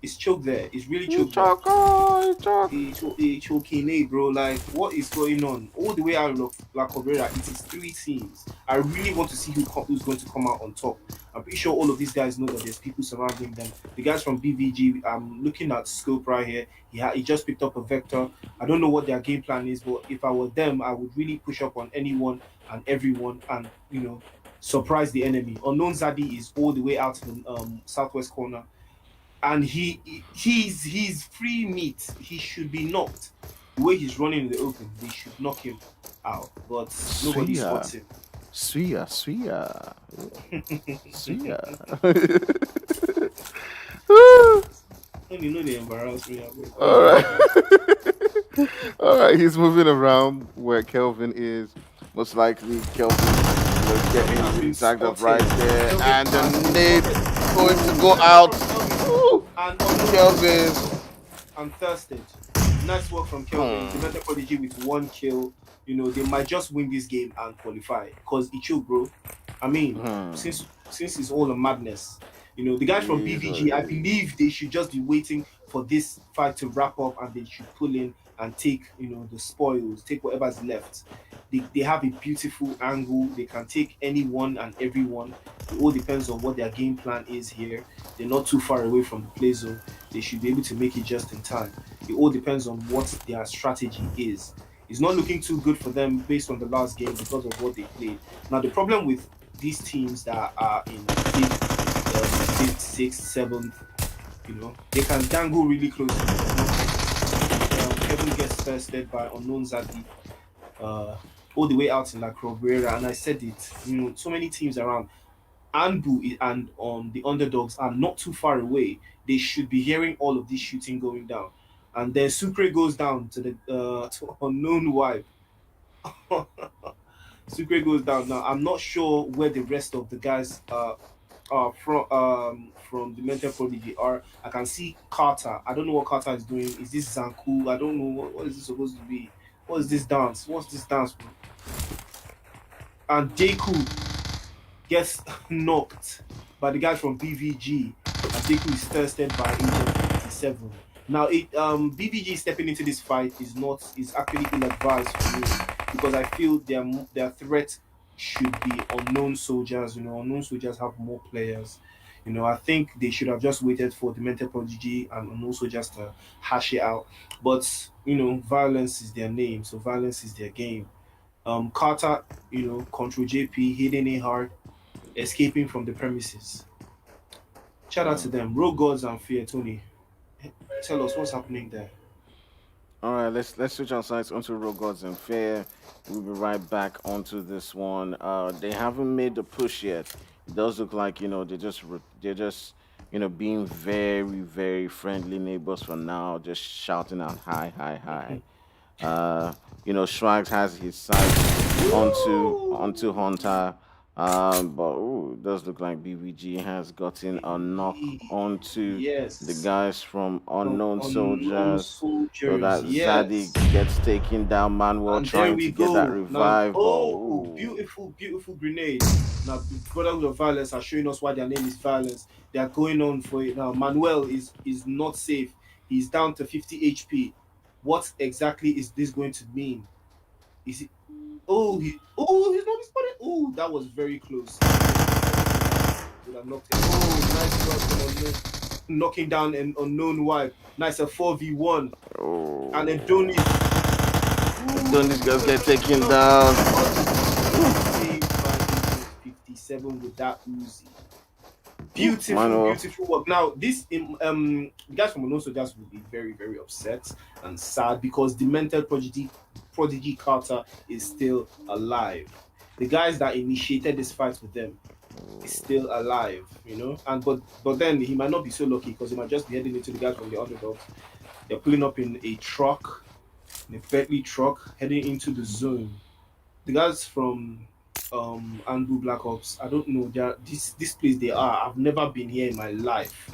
It's choke there. It's really You choke there. talk, oh, you talk. Choking, bro. Like, what is going on? All the way out of La Cabrera, it is three teams. I really want to see who's going to come out on top. I'm pretty sure all of these guys know that there's people surrounding them. The guys from BVG, I'm looking at Scope right here. He just picked up a Vector. I don't know what their game plan is, but if I were them, I would really push up on anyone and everyone and, you know, surprise the enemy. Unknown Zadi is all the way out in the southwest corner, and he's free meat. He should be knocked. The way he's running in the open, they should knock him out, but nobody Suya. spots him. Suya. Suya. Suya. And you know they embarrass me. All right. All right. He's moving around where Kelvin is. Most likely, Kelvin will get Kelvin has him been tagged up spotted. right there. Kelvin And has the been nade spotted. going to go Nice out. work from Kelvin Ooh, and Unknown Kelvin. Soldiers and Thirsted. Nice work from Kelvin. Hmm. The Meta Prodigy with one kill. You know, they might just win this game and qualify. Because it should, bro. I mean, Hmm. since it's all a madness. You know, the guys from It is what BVG, I it is. believe they should just be waiting for this fight to wrap up and they should pull in and take, you know, the spoils, take whatever's left. They have a beautiful angle. They can take anyone and everyone. It all depends on what their game plan is here. They're not too far away from the play zone. They should be able to make it just in time. It all depends on what their strategy is. It's not looking too good for them based on the last game because of what they played. Now, the problem with these teams that are in fifth, sixth, seventh, you know, they can dangle really close to Kevin gets thirsted by Unknown Zadi, uh, all the way out in La Cabrera, and I said it, you know, so many teams around. Anbu and the underdogs are not too far away. They should be hearing all of this shooting going down. And then Sucre goes down to the to unknown wipe. Sucre goes down. Now I'm not sure where the rest of the guys from the mental prodigy are. I can see Carter. I don't know what Carter is doing. Is this Zanku? I don't know what is this supposed to be. What is this dance? What's this dance? And Deku gets knocked by the guys from BVG. And Deku is thirsted by Agent 57. Now, BVG stepping into this fight is actually ill advised for me because I feel their threat should be unknown soldiers. You know, unknown soldiers have more players. You know, I think they should have just waited for the mental prodigy and unknown soldiers to hash it out. But you know, violence is their name, so violence is their game. Carter, you know, control JP, hitting it hard, escaping from the premises. Shout out to them. Road Gods and Fear, Tony. Tell us what's happening there. All right, let's switch our sights onto Road Gods and Fair. We'll be right back onto this one. They haven't made the push yet. It does look like they're just being very friendly neighbors for now, just shouting out hi. Uh, Schwags has his sights onto Hunter. But it does look like BVG has gotten a knock onto the Yes. guys from From Unknown unknown Soldiers. So soldiers. that Zadig Yes. gets taken down. Manuel And there trying we to get that go. Now, revive, but oh, beautiful grenade. Now, the Brothers of Violence are showing us why their name is Violence. They are going on for it now. Manuel is not safe. He's down to 50 HP. What exactly is this going to mean? Is it? He's not responding. Oh, that was very close. Would have knocked him. Oh, nice work from knocking down an unknown wipe. Nice, a 4v1. And then Donny. don't these guys get taken down? Saved by 57 with that Uzi. Manuel. Beautiful work. Now, the guys from Unknown Soldiers will be very upset and sad because the mental prodigy Carter is still alive. The guys that initiated this fight with them is still alive, you know. And but then he might not be so lucky because he might just be heading into the guys from the underdogs. They're pulling up in a truck, in a Bentley truck, heading into the zone. The guys from Anbu Black Ops, I don't know. They are this place they are. I've never been here in my life.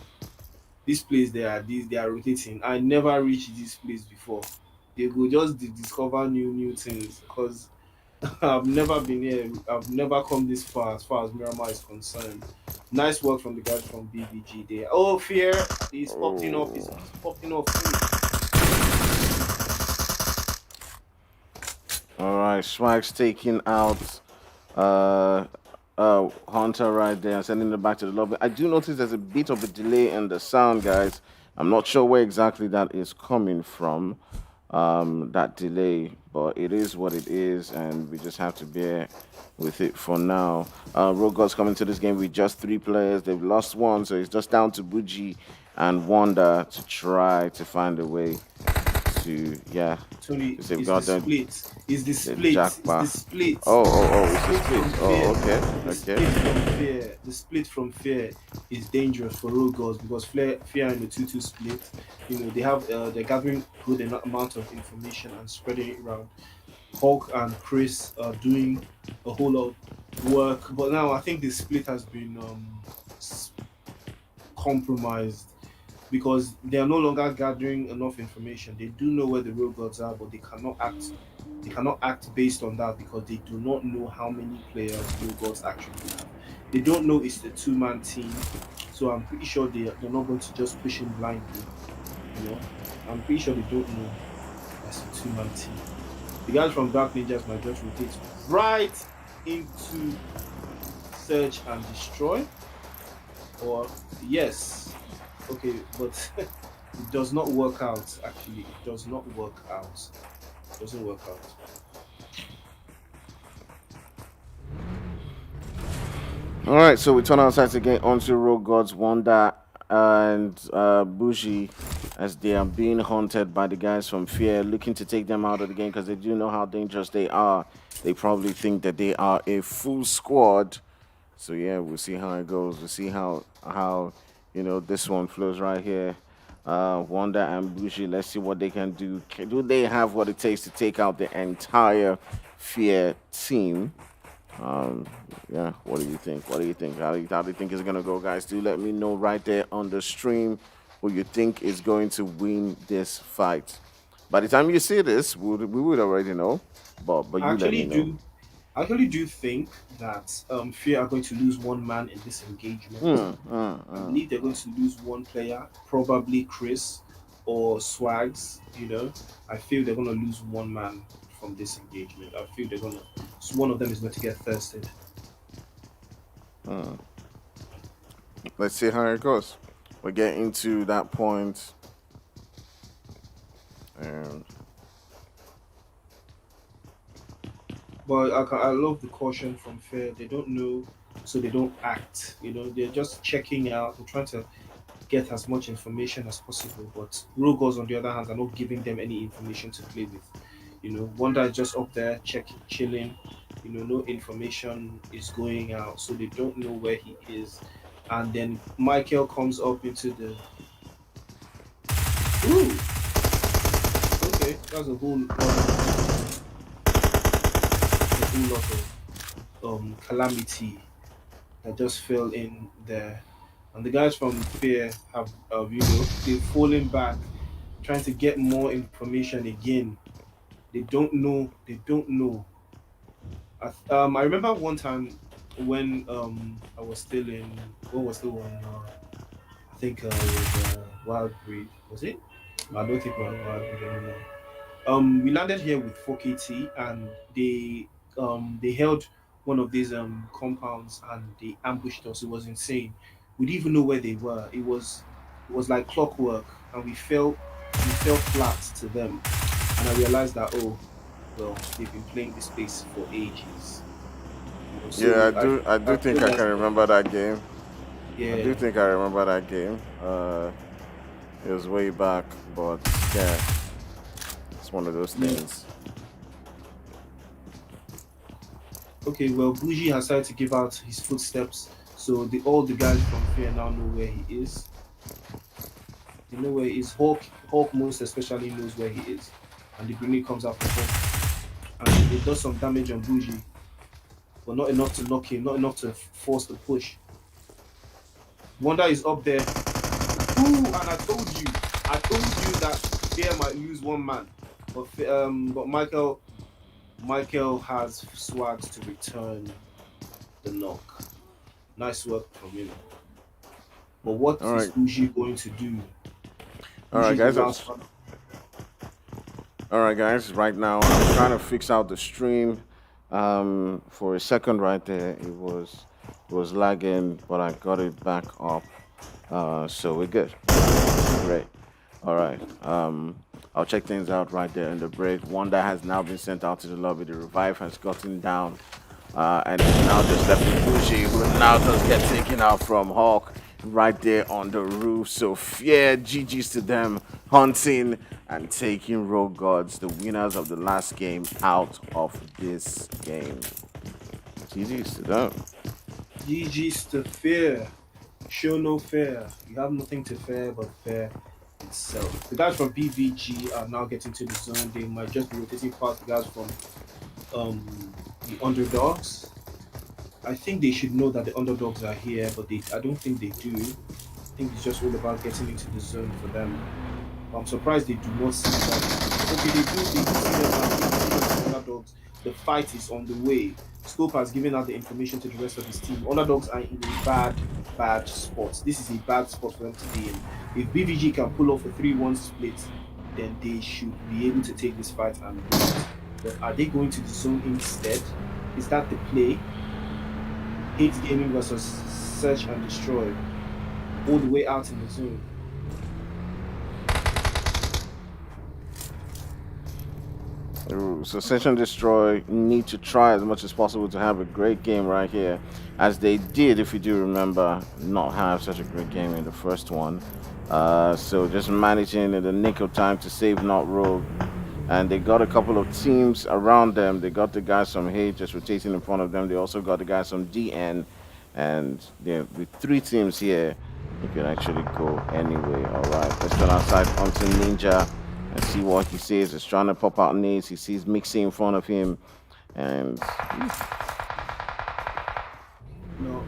This place they are rotating. I never reached this place before. They go just discover new things because I've never been here. I've never come this far as Miramar is concerned. Nice work from the guys from BBG there. Oh, Fear is popping off. He's popping off. All right, Swags taking out Hunter right there and sending it back to the lobby. I do notice there's a bit of a delay in the sound, guys. I'm not sure where exactly that is coming from, that delay, but it is what it is, and we just have to bear with it for now. Rogod's coming to this game with just 3 players. They've lost one, so it's just down to Buji and Wanda to try to find a way to, Tony, is the split. Is the split. jackpot. It's the split. It's the split. Oh, The okay. split from fear. The split from fear is dangerous for road goals because fear and the 2-2 split. You know, they're gathering good amount of information and spreading it around. Hulk and Chris are doing a whole lot of work, but now I think the split has been compromised because they are no longer gathering enough information. They do know where the road gods are, but they cannot act. They cannot act based on that because they do not know how many players road gods actually have. They don't know it's the 2-man team, so I'm pretty sure they're not going to just push him blindly. You know, I'm pretty sure they don't know that's a 2-man team. The guys from Dark Ninjas might just rotate right into search and destroy, or yes, okay, but it does not work out. Actually, it does not work out. It doesn't work out. All right, so we turn our sights again onto Road Gods, Wanda and Bushi, as they are being hunted by the guys from Fear, looking to take them out of the game because they do know how dangerous they are. They probably think that they are a full squad, So yeah, we'll see how it goes. We'll see how this one flows right here. Wanda and Bushi, let's see what they can do. Do they have what it takes to take out the entire Fear team? Um, yeah, what do you think? What do you think? How do you think it's gonna go, guys? Do let me know right there on the stream who you think is going to win this fight. By the time you see this, we would already know, but I you let me actually know. do. I actually do think that Fear are going to lose one man in this engagement. I believe they're going to lose one player, probably Chris or Swags. I feel they're going to lose one man from this engagement. I feel they're going to. One of them is going to get thirsted. Hmm. Let's see how it goes. We're getting to that point, and But I love the caution from Fair. They don't know, so they don't act. They're just checking out. They're trying to get as much information as possible. But Rogos, on the other hand, are not giving them any information to play with. Wanda is just up there checking, chilling. No information is going out, so they don't know where he is. And then Michael comes up into the. Ooh, okay, that's a whole lot of calamity that just fell in there. And the guys from Fear have, they've fallen back, trying to get more information again. They don't know. They don't know. I remember one time when I was still in, when was still on, I think it was Wild Breed. Was it? I don't think we were on Wild Breed anymore. We landed here with 4KT, and they held one of these compounds and they ambushed us. It was insane. We didn't even know where they were. It was like clockwork, and we fell flat to them. And I realized that, oh well, they've been playing this space for ages. yeah, I So do I do I think feel I can that's remember that game. I do yeah. think I remember that game. It was way back, but yeah, it's one of those Yeah. things. Okay, well, Bougie has started to give out his footsteps, so all the guys from Fear now know where he is. They know where he is. Hawk most especially knows where he is, and the grenade comes out from Hawk, and it does some damage on Bougie, but not enough to knock him, not enough to force the push. Wanda is up there. Ooh, and I told you that Fear might lose one man, but Michael has swags to return the knock. Nice work from him. But what All is right, Bougie going to do? all right, Bougie is the guys. last one. All right, guys. Right now, I'm trying to fix out the stream. For a second, right there, it was lagging, but I got it back up. So we're good. Great. All right. I'll check things out right there in the break. One that has now been sent out to the lobby. The revive has gotten down, and it's now just left with Bushi, who now does get taken out from Hawk right there on the roof. So yeah, GG's to them, hunting and taking Rogue Gods, the winners of the last game, out of this game. GG's to them. GG's to Fear. Show no fear. You have nothing to fear but fear itself. The guys from BVG are now getting to the zone. They might just be rotating past the guys from the underdogs. I think they should know that the underdogs are here, but I don't think they do. I think it's just all about getting into the zone for them. I'm surprised they do not see that. Okay, they do see them now. They see them as underdogs. The fight is on the way. Scope has given out the information to the rest of his team. Underdogs are in a bad spot. This is a bad spot for them to be in. If BVG can pull off a 3-1 split, then they should be able to take this fight and win it. But are they going to the zone instead? Is that the play? Hate gaming versus search and destroy. All the way out in the zone. So Search and Destroy need to try as much as possible to have a great game right here, as they did, if you do remember, not have such a great game in the first one. So just managing in the nick of time to save Not Rogue. And they got a couple of teams around them. They got the guys from Hate just rotating in front of them. They also got the guys from DN And with three teams here, you can actually go anyway. All right, let's turn outside onto Ninja and see what he says. He's trying to pop out nades. He sees Mixie in front of him, and No,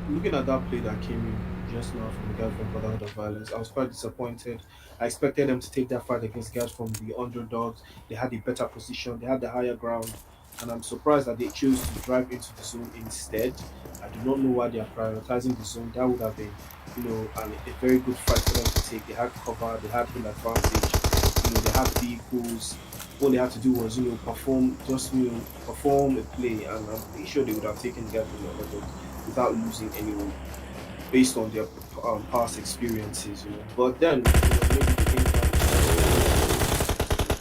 looking at that play that came in just now from the guy from Brotherhood of Violence, I was quite disappointed. I expected them to take that fight against guys from the underdogs. They had a better position, they had the higher ground, and I'm surprised that they chose to drive into the zone instead. I do not know why they are prioritizing the zone. That would have been, a very good fight for them to take. They had cover, they had full advantage, they had vehicles. All they had to do was, perform a play, and I'm pretty sure they would have taken the guy from the underdogs without losing anyone based on their past experiences. But then, maybe the game plan.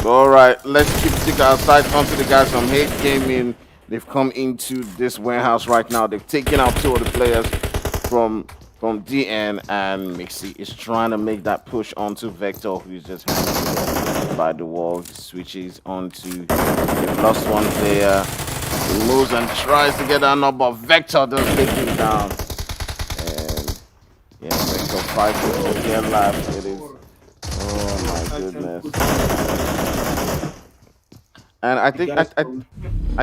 all right, let's take our sights onto the guys from Hate Gaming. They've come into this warehouse right now. They've taken out two of the players from DN, and Mixie is trying to make that push onto Vector, who's just hanging by the wall. He switches onto the lost one player. He moves and tries to get that number. Vector does take him down. And yeah, Vector 5 people here left. It is. Oh my goodness. And I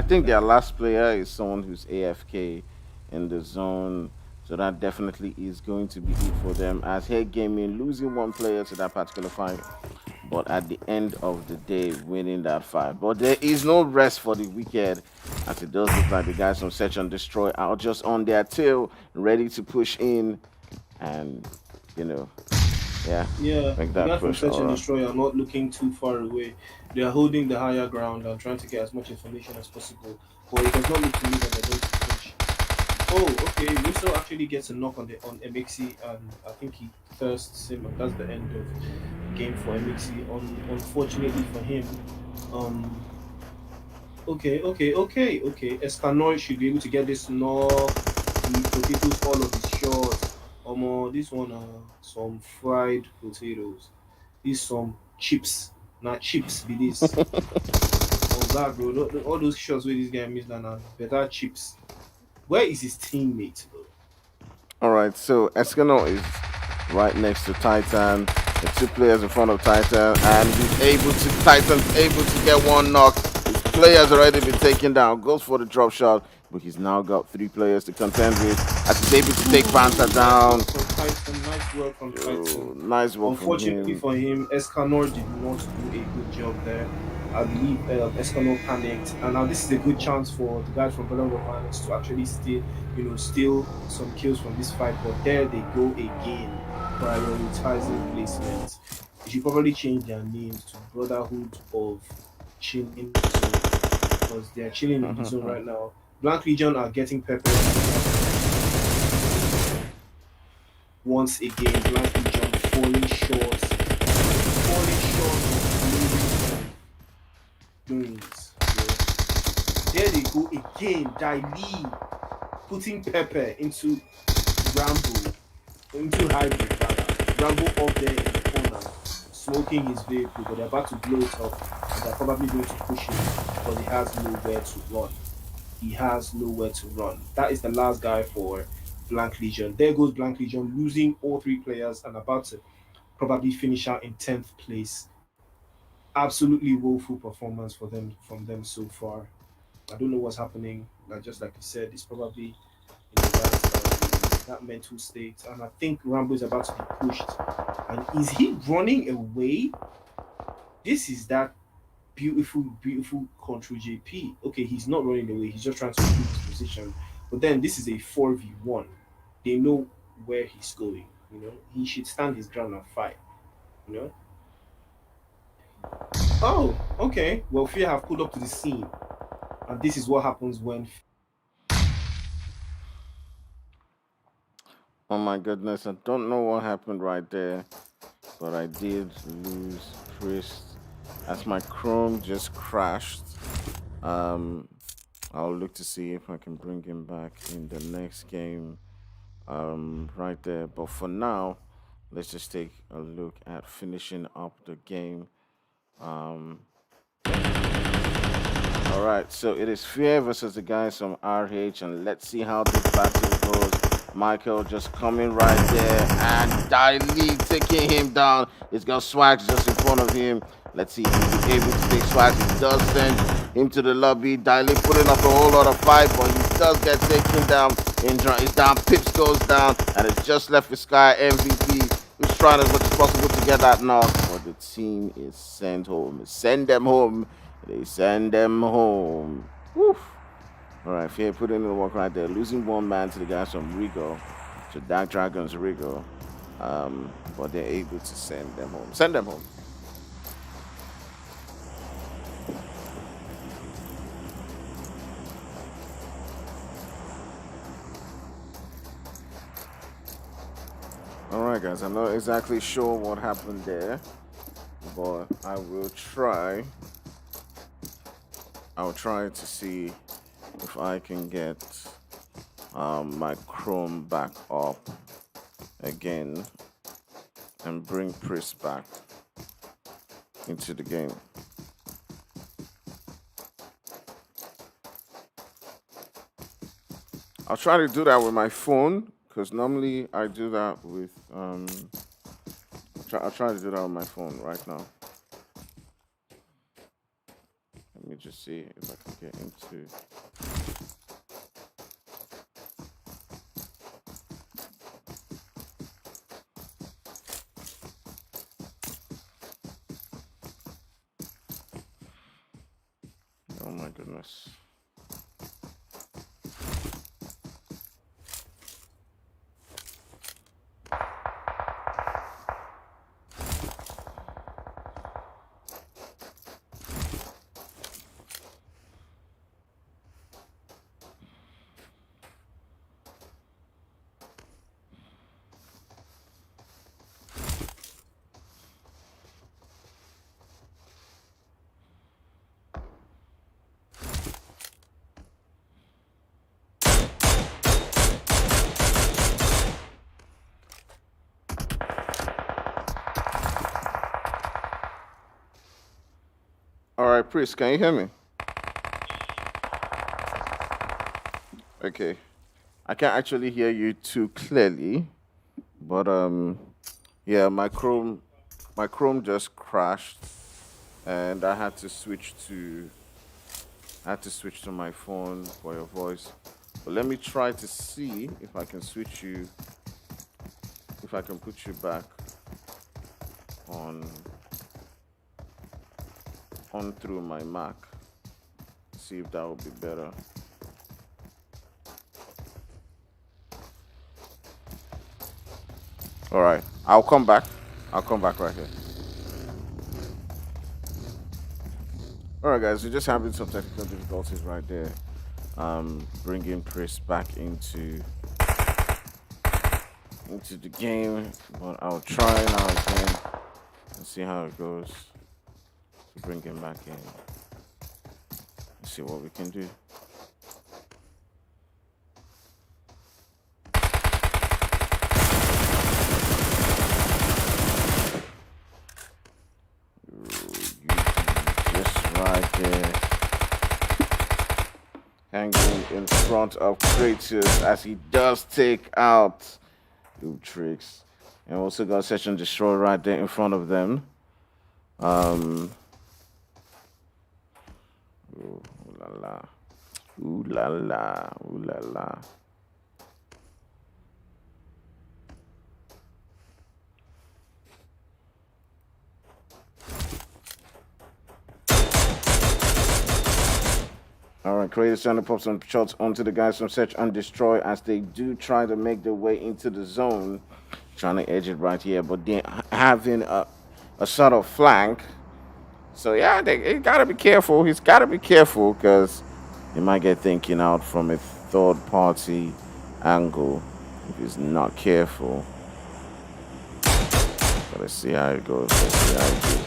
think their last player is someone who's AFK in the zone. So that definitely is going to be it for them. As Head Gaming losing one player to that particular fight, but at the end of the day, winning that fight. But there is no rest for the wicked, as it does look like the guys from Search and Destroy are just on their tail, ready to push in, and you know, yeah, Yeah, make the that guys from push. Search All and right. Destroy are not looking too far away. They are holding the higher ground and trying to get as much information as possible. But it does not look to me that they're going to push. Oh, okay. Russo actually gets a knock on MXC, and I think he thirsts him, and that's the end of the game for MXC. Unfortunately for him, um, okay. Escanor should be able to get this knock. He potatoes all of his shots. This one some fried potatoes. This some chips. Not chips be this. Oh God, bro. All those shots where this guy missed now better chips. Where is his teammate, bro? All right, so Escano is right next to Titan. The two players in front of Titan, and Titan's able to get one knock. His player's already been taken down. Goes for the drop shot, but he's now got three players to contend with. As he's able to take Panther Nice down. work from Titan. Nice work from Oh, Titan. nice work from Unfortunately him. for him, Escanor did not do a good job there. I believe Escanor panicked, and now this is a good chance for the guys from Brotherhood of Violence to actually steal some kills from this fight. But there they go again, prioritizing placements. They should probably change their names to Brotherhood of Chilling Zone because they are chilling in the zone right now. Blank Legion are getting peppered once again. Blank Legion falling short of doings. There they go again. Daili putting pepper into Rambo, into hybrid rather. Rambo up there in the corner, smoking his vehicle, but they're about to blow it up, and they're probably going to push him because he has nowhere to run. He has nowhere to run. That is the last guy for Blank Legion. There goes Blank Legion, losing all three players and about to probably finish out in 10th place. Absolutely woeful performance from them so far. I don't know what's happening. Just like you said, it's probably that mental state, and I think Rambo is about to be pushed. And is he running away? This is that beautiful control JP. Okay, he's not running away. He's just trying to keep his position. But then this is a 4v1. They know where he's going. He should stand his ground and fight. You know. Oh, okay. Well, Fear have pulled up to the scene, and this is what happens when. Oh my goodness, I don't know what happened right there, but I did lose Priest as my Chrome just crashed. Um, I'll look to see if I can bring him back in the next game. Right there. But for now, let's just take a look at finishing up the game. Um, All right, so it is Fear versus the guys from RH, and let's see how this battle goes. Michael just coming right there, and Daily taking him down. He's got Swags just in front of him. Let's see if he's able to take Swags. He does send him to the lobby. Daily putting up a whole lot of fight, but he does get taken down. He's down. Pips goes down, and it's just left with Sky MVP, who's trying as much as possible to get that knock, but the team is sent home. Send them home. They send them home. Woof. All right, Fear putting in the work right there. Losing one man to the guys from Rigo, to Dark Dragons Rigo. But they're able to send them home. Send them home. All right, guys. I'm not exactly sure what happened there, but I will try. I'll try to see if I can get my Chrome back up again and bring Pris back into the game. I'll try to do that with my phone, because normally I do that with I'll try to do that with my phone right now. Let me just see if I can get into. Oh my goodness. All right, Pris, can you hear me? Okay. I can't actually hear you too clearly, but yeah, my Chrome just crashed, and I had to switch to my phone for your voice. But let me try to see if I can switch you, if I can put you back on through my Mac. See if that will be better. All right, I'll come back right here. All right, guys, we're just having some technical difficulties right there. Bringing Pris back into the game, but I'll try now again and see how it goes. To bring him back in. Let's see what we can do. Just right there. Hanging in front of Kratos as he does take out Tricks. And also got Session Destroy right there in front of them. Ooh la la. Ooh la la. Ooh la la. All right, Creator trying to pop some shots onto the guys from Search and Destroy as they do try to make their way into the zone. Trying to edge it right here, but they're having a sort of flank. So yeah, they gotta be careful. He's gotta be careful because he might get thinking out from a third party angle if he's not careful. So let's see how it goes. Let's see how it goes.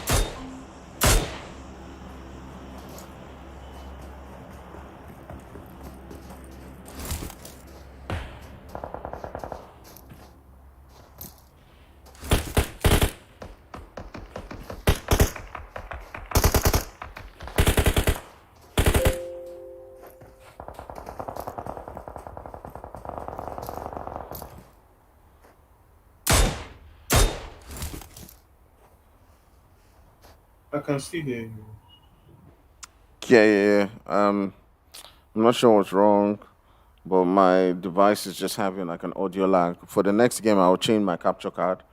I can still hear you. Yeah, yeah, yeah. I'm not sure what's wrong, but my device is just having like an audio lag. For the next game, I'll change my capture card.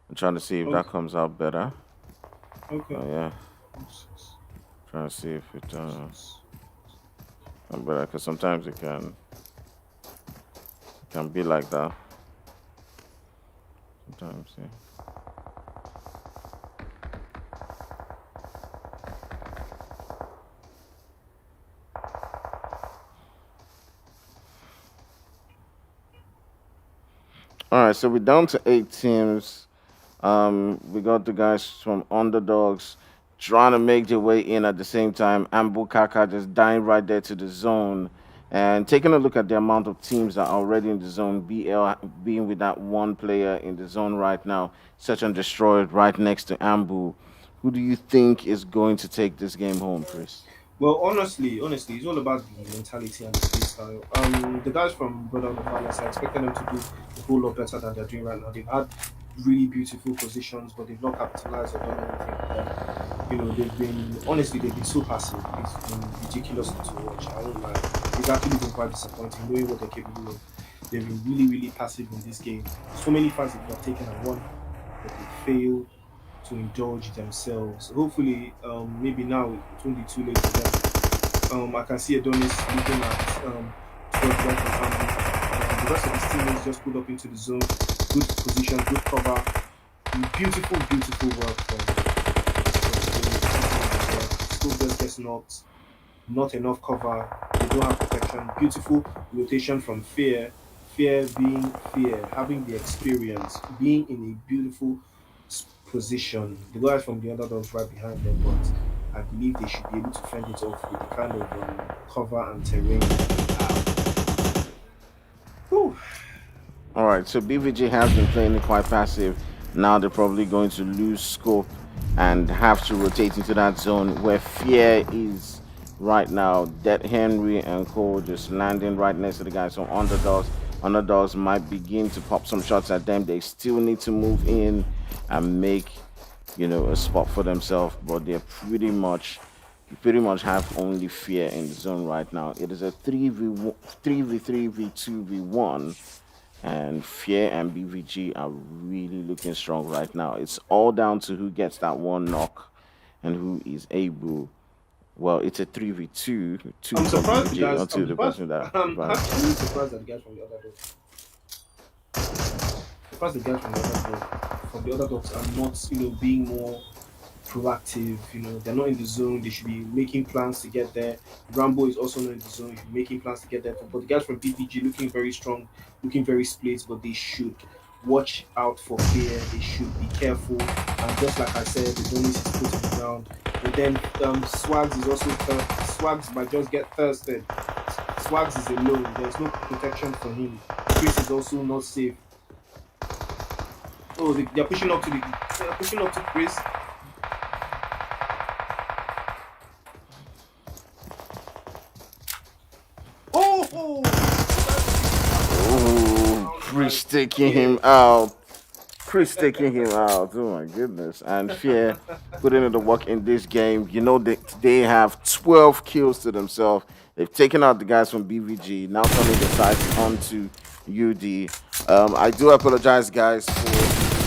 I'm trying to see if that Okay. comes out better. Okay. Oh yeah, trying to see if it better because sometimes it can be like that. Sometimes, yeah. All right, so we're down to 8 teams. We got the guys from underdogs trying to make their way in at the same time. And Bukaka just dying right there to the zone. And taking a look at the amount of teams that are already in the zone, BL being with that one player in the zone right now, search and destroy right next to Ambu. Who do you think is going to take this game home, Chris? Well, honestly, it's all about the mentality and the play style. The guys from Brother Palace, I expected them to do a whole lot better than they're doing right now. They've had really beautiful positions, but they've not capitalized or done anything with them. They've been so passive. It's been ridiculous to watch. I won't lie. It's actually been quite disappointing knowing what they're capable of. They've been really, really passive in this game. So many fights that they've taken and won, but they failed to indulge themselves. Hopefully, maybe now it won't be too late for them. I can see Adonis looking at 12 right from Ambu. The rest of his teammates just pulled up into the zone. Good position, good cover. Beautiful, beautiful work from School just gets knocked. Not enough cover. They don't have protection. Beautiful rotation from Fear. Fear being Fear, having the experience, being in a beautiful position. The guys from the underdogs right behind them, but I believe they should be able to fend it off with the kind of cover and terrain that they have. Whew. All right, so BVG has been playing it quite passive. Now they're probably going to lose scope and have to rotate into that zone where Fear is right now. Dead Henry and Cole just landing right next to the guys on underdogs. Underdogs might begin to pop some shots at them. They still need to move in and make a spot for themselves, but they're pretty much have only Fear in the zone right now. It is a 3v3 v2 v1, and Fear and BVG are really looking strong right now. It's all down to who gets that one knock and who is able. Well, it's a 3v2, two I'm for surprised the BVG, guys. not I'm to the surprised. person that I'm survived. actually surprised that the guys from the other dogs. Surprised the guys from the other dogs are not, being more proactive. They're not in the zone. They should be making plans to get there. Rambo is also not in the zone. He should be making plans to get there. But the guys from PPG looking very strong, looking very split. But they should watch out for fear. They should be careful. And just like I said, the Donis is put on the ground. And then Swags is also Swags might just get thirsted. Swags is alone. There's no protection for him. Chris is also not safe. Oh, they're pushing up to Chris. Ooh, Chris taking him out. Chris taking him out. Oh my goodness. And Fear putting in the work in this game. They have 12 kills to themselves. They've taken out the guys from BVG. Now turning the sights onto UD. I do apologize, guys, for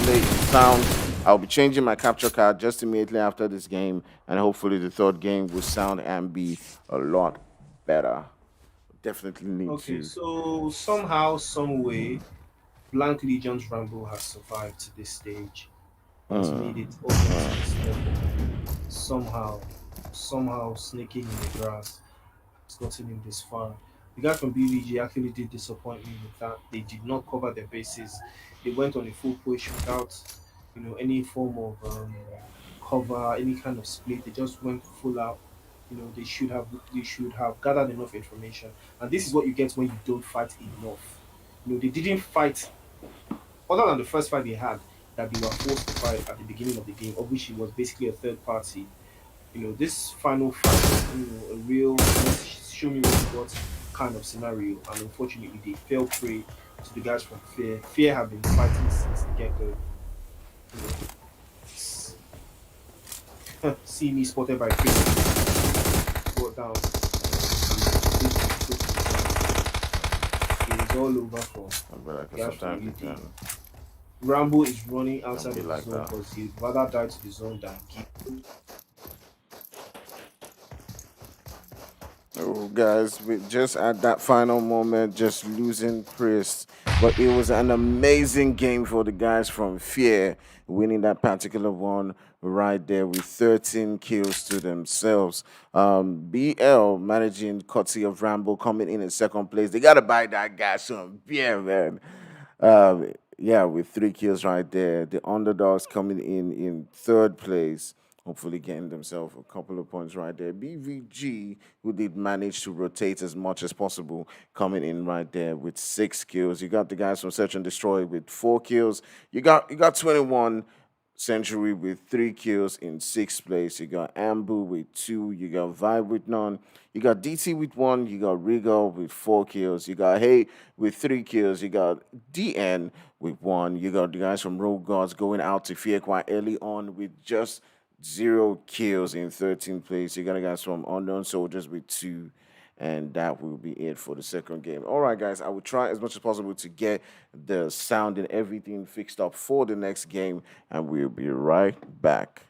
late sound. I'll be changing my capture card just immediately after this game, and hopefully the third game will sound and be a lot better. Definitely need Okay, to. so somehow, some way, Blank Legion's Rambo has survived to this stage, has made it all the way to this level. Somehow, somehow sneaking in the grass, has gotten him this far. The guy from BVG actually did disappoint me with that. They did not cover their bases. They went on a full push without, any form of cover, any kind of split. They just went full out. They should have gathered enough information. And this is what you get when you don't fight enough. They didn't fight other than the first fight they had that they were forced to fight at the beginning of the game, of which it was basically a third party. This final fight was, a real let's show me what you got kind of scenario. And unfortunately, they fell prey to the guys from Fear. Fear have been fighting since the get go. You know, See me spotted by three. Brought down. It is all over for I feel like Gash for sometimes UD. Rambo is running it can outside be of the like zone that. because he'd rather die to the zone than give. Oh, guys, we just at that final moment, just losing Chris. But it was an amazing game for the guys from Fear, winning that particular one right there with 13 kills to themselves. BL managing courtesy of Rambo coming in second place. They got to buy that guy some beer, man. Yeah, with 3 kills right there. The underdogs coming in third place, hopefully getting themselves a couple of points right there. BVG, who did manage to rotate as much as possible, coming in right there with 6 kills. You got the guys from Search and Destroy with 4 kills. You got 21 Century with 3 kills in sixth place. You got Ambu with two. You got Vibe with none. You got DT with one. You got Regal with 4 kills. You got Hey with 3 kills. You got DN with one. You got the guys from Rogue Gods going out to Fear quite early on with just 0 kills in 13th place. You got the guys from Unknown Soldiers with two. And that will be it for the second game. All right, guys, I will try as much as possible to get the sound and everything fixed up for the next game, and we'll be right back.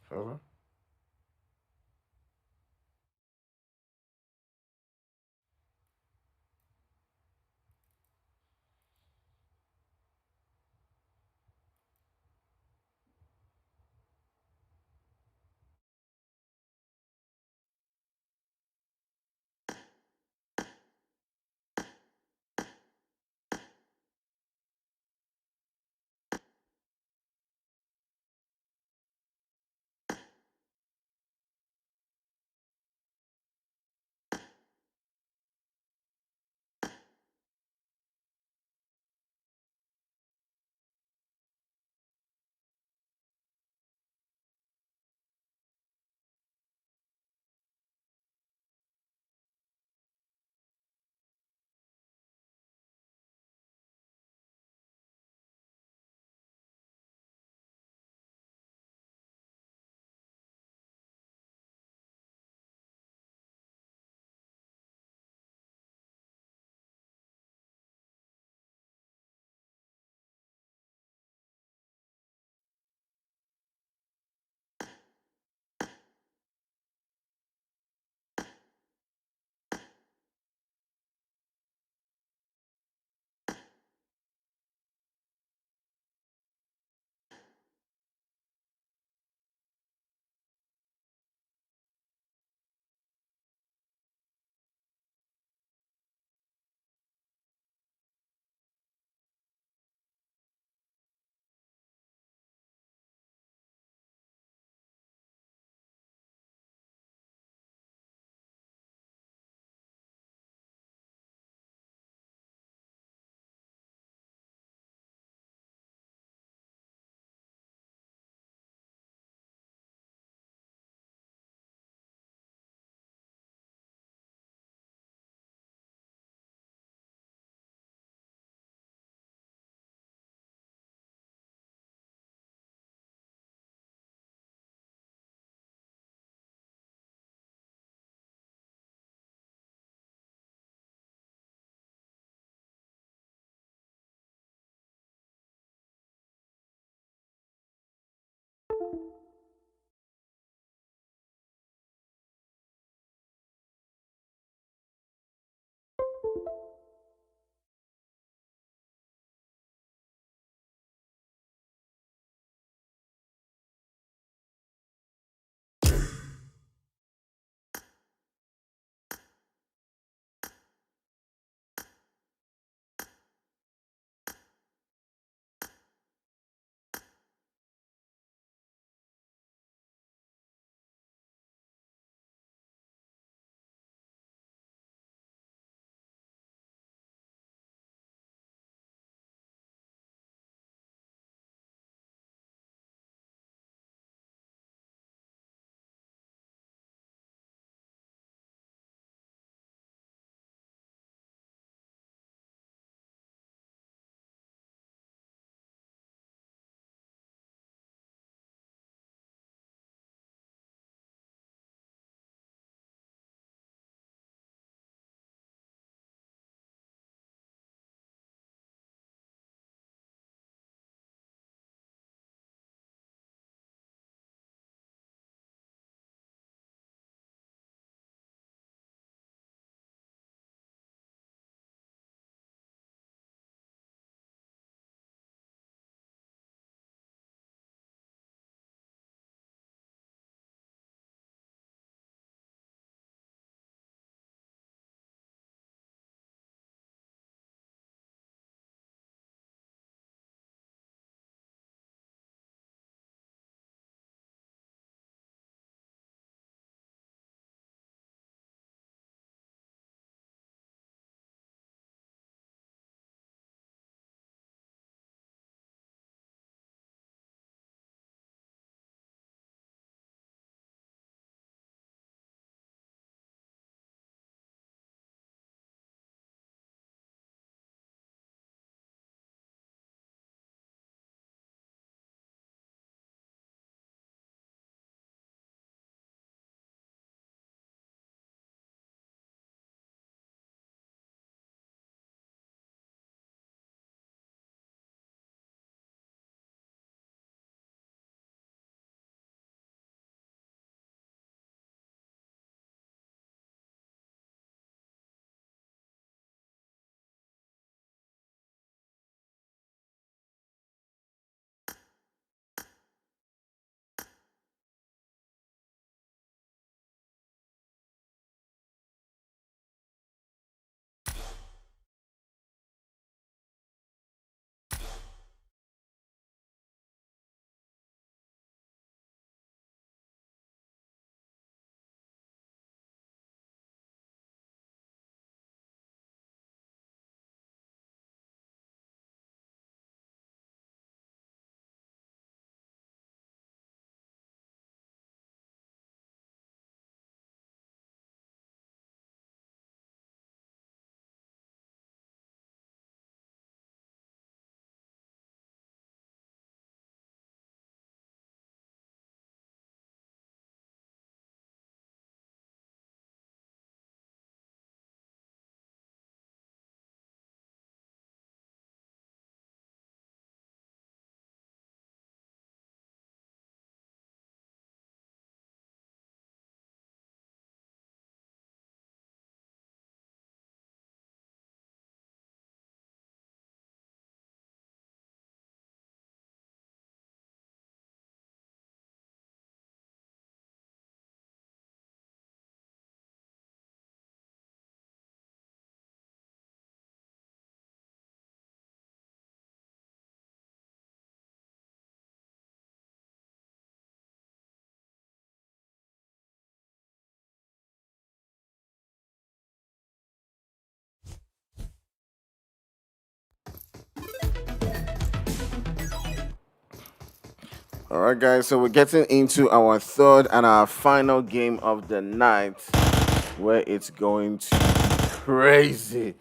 Hello? All right, guys. So we're getting into our third and our final game of the night, where it's going to be crazy,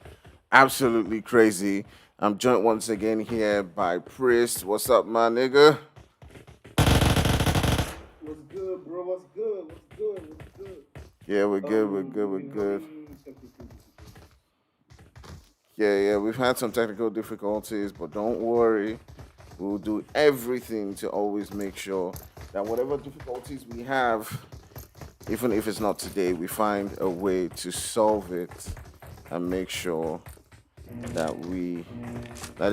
absolutely crazy. I'm joined once again here by Priest. What's up, my nigga? What's good, bro? What's good? What's good? What's good? Yeah, we're good. We're good. We're good. Yeah. We've had some technical difficulties, but don't worry. We'll do everything to always make sure that whatever difficulties we have, even if it's not today, we find a way to solve it and make sure that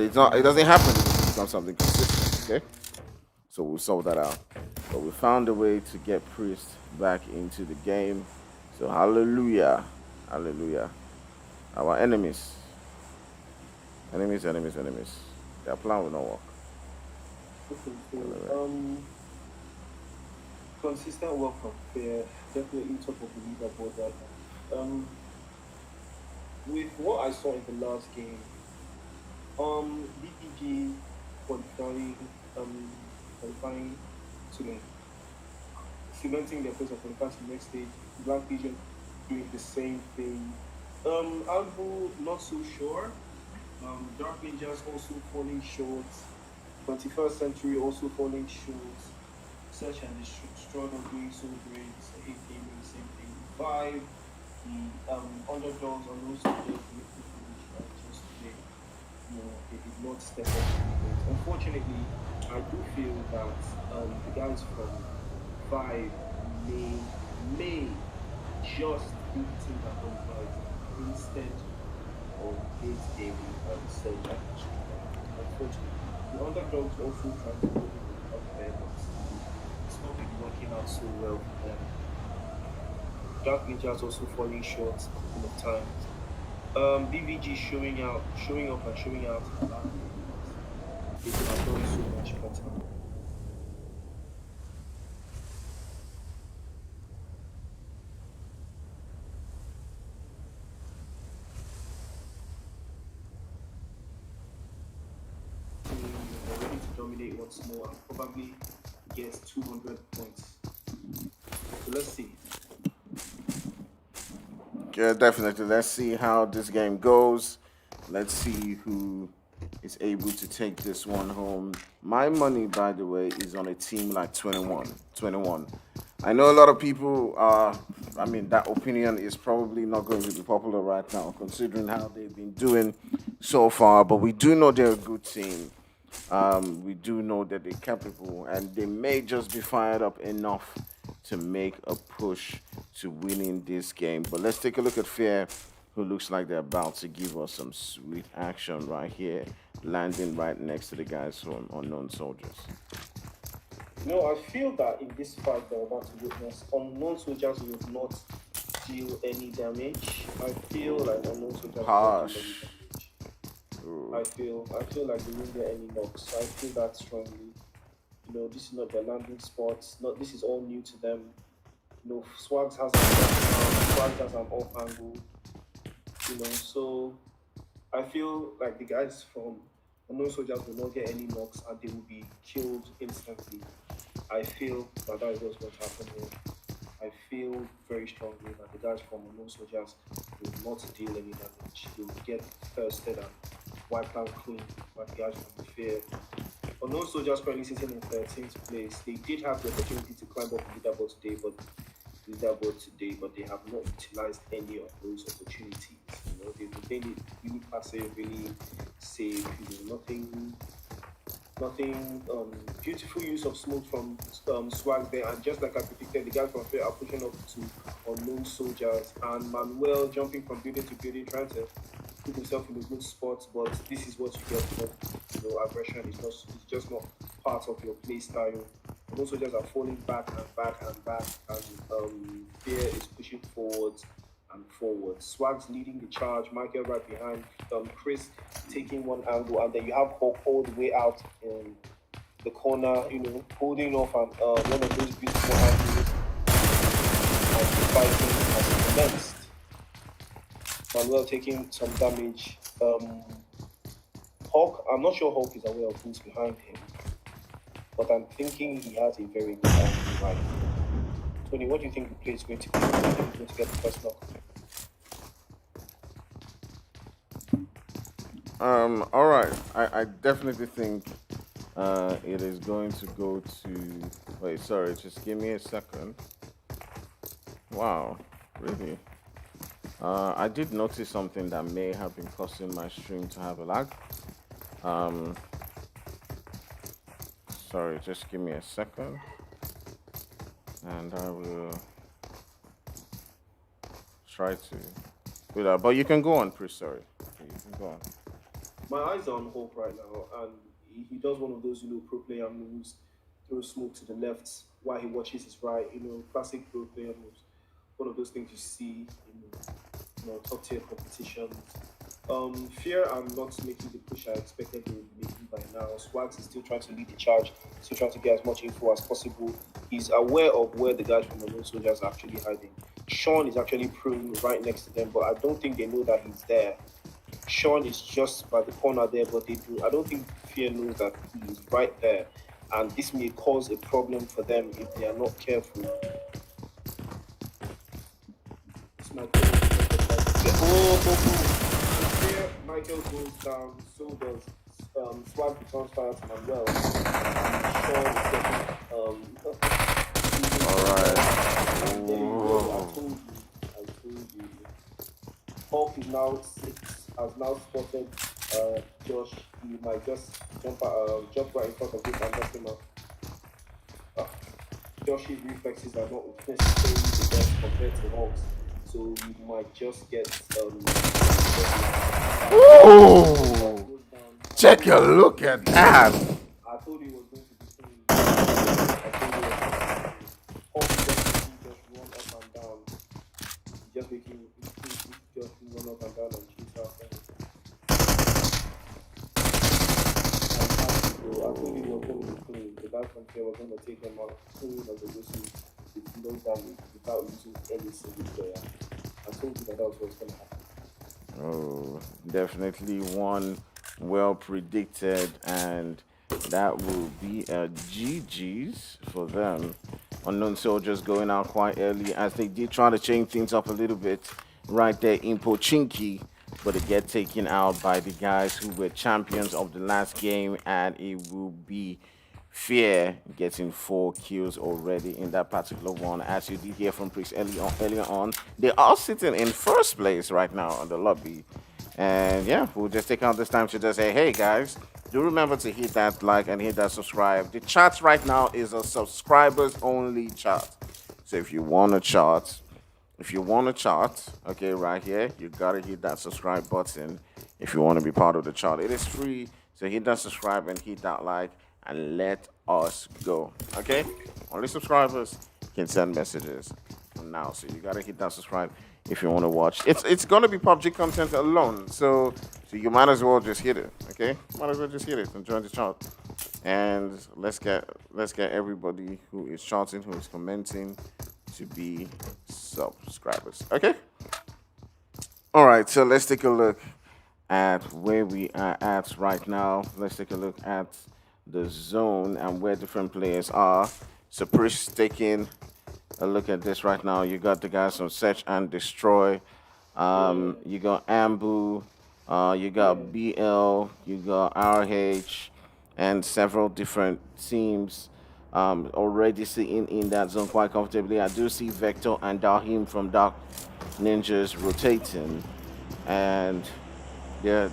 it doesn't happen. It becomes something consistent. Okay, so we'll solve that out. But we found a way to get Priest back into the game. So hallelujah, hallelujah. Our enemies. Their plan will not work. Okay, so, consistent work from Fair, definitely top of the leaderboard right now. With what I saw in the last game, BPG qualifying, qualifying to cementing their place of qualifying to the next stage. Black Legion doing the same thing. Albu, not so sure. Dark Ninjas also falling short. 21st Century also falling short. Search and Destroy not doing so great. 8 gaming, same thing. 5, the underdogs on those days just today. They did not step up to the plate. Unfortunately, I do feel that the guys from 5 may just be the team that qualifies instead of 8 gaming and Search and Destroy. Unfortunately, the underdogs also trying to put it up there, but it's not been working out so well for them. Dark Ninjas also falling short a couple of times. BVG showing up and showing out. They could have done so much better. They're ready to dominate once more and probably get 200 points. So let's see. Yeah, definitely. Let's see how this game goes. Let's see who is able to take this one home. My money, by the way, is on a team like 21. I know a lot of people that opinion is probably not going to be popular right now, considering how they've been doing so far, but we do know they're a good team. We do know that they're capable, and they may just be fired up enough to make a push to winning this game. But let's take a look at Fair, who looks like they're about to give us some sweet action right here, landing right next to the guys from Unknown Soldiers. I feel that in this fight that we're about to witness, Unknown Soldiers will not deal any damage. I feel like Unknown Soldiers will not deal any damage. I feel like they won't get any knocks. I feel that strongly. This is not their landing spots. This is all new to them. Swags has an off angle. So I feel like the guys from Unknown Soldiers will not get any knocks and they will be killed instantly. I feel that is what's going to happen here. I feel very strongly that the guys from Unknown Soldiers will not deal any damage. They will get firsted and wiped out clean by the guys from the Fear. Unknown Soldiers currently sitting in 13th place. They did have the opportunity to climb up the leaderboard today, but they have not utilized any of those opportunities. They've been playing it really passive, really safe. Nothing. Beautiful use of smoke from Swag there, and just like I predicted, the guys from Fair are pushing up to Unknown Soldiers, and Manuel jumping from building to building, trying to put himself in a good spot. But this is what you get from aggression. It's just not part of your play style. Unknown Soldiers are falling back, and Fear is pushing forwards and forward. Swags leading the charge, Michael right behind, Chris taking one angle, and then you have Hawk all the way out in the corner, holding off on one of those beautiful angles and fighting as commenced. Manuel taking some damage. Hawk, I'm not sure Hawk is aware of who's behind him. but I'm thinking he has a very good angle. Like, Tony, what do you think the play is going to be? What do you think is going to get the first knock? All right. I definitely think it is going to go to. Wait, sorry. Just give me a second. Wow, really? I did notice something that may have been causing my stream to have a lag. Um, sorry. Just give me a second, and I will try to do that. But you can go on, please. Sorry. Okay, you can go on. My eyes are on Hope right now, and he does one of those, pro player moves, throws smoke to the left while he watches his right, classic pro player moves. One of those things you see in top tier competitions. Fear I'm not making the push I expected they would be making by now. Swags is still trying to lead the charge, still trying to get as much info as possible. He's aware of where the guys from the Lone Soldiers are actually hiding. Sean is actually prone right next to them, but I don't think they know that he's there. Sean is just by the corner there, but they do. I don't think Fear knows that he is right there, and this may cause a problem for them if they are not careful. It's my Fear, Michael goes down, so does Swag returns fire to Manuel. Sean is getting All right. and there you go. I told you. Hulk is now has now spotted Josh. He might just jump right in front of this and dust him out. Josh's reflexes are not necessarily the best compared to Hulk's, so we might just get Ooh! Check a look at that. I told you it was going to be clean. I told you Hulk just run up and down. Just making just run up and down and chase after him. I told you it was going to be clean. The guy from here was going to take him out clean as a whistle with no damage without using any single player. I told you that was what's going to happen. Oh, definitely one well predicted, and that will be a GG's for them. Unknown Soldiers going out quite early as they did try to change things up a little bit right there in Pochinki, but they get taken out by the guys who were champions of the last game, and it will be Fear getting 4 kills already in that particular one. As you did hear from Priest earlier on, they are sitting in first place right now on the lobby. And yeah, we'll just take out this time to just say, hey guys, do remember to hit that like and hit that subscribe. The chat right now is a subscribers only chat. So if you want to chat, okay, right here, you gotta hit that subscribe button if you want to be part of the chat. It is free, so hit that subscribe and hit that like and let us go. Okay, only subscribers can send messages from now, so you gotta hit that subscribe if you want to watch. It's gonna be PUBG content alone, so you might as well just hit it. Okay, might as well just hit it and join the chat. And let's get everybody who is chatting, who is commenting, to be subscribers. Okay. All right. So let's take a look at where we are at right now. Let's take a look at the zone and where different players are. So Priest taking a look at this right now. You got the guys from Search and Destroy. You got Ambu. You got BL. You got RH, and several different teams already sitting in that zone quite comfortably. I do see Vector and Dahim from Dark Ninjas rotating, and yeah,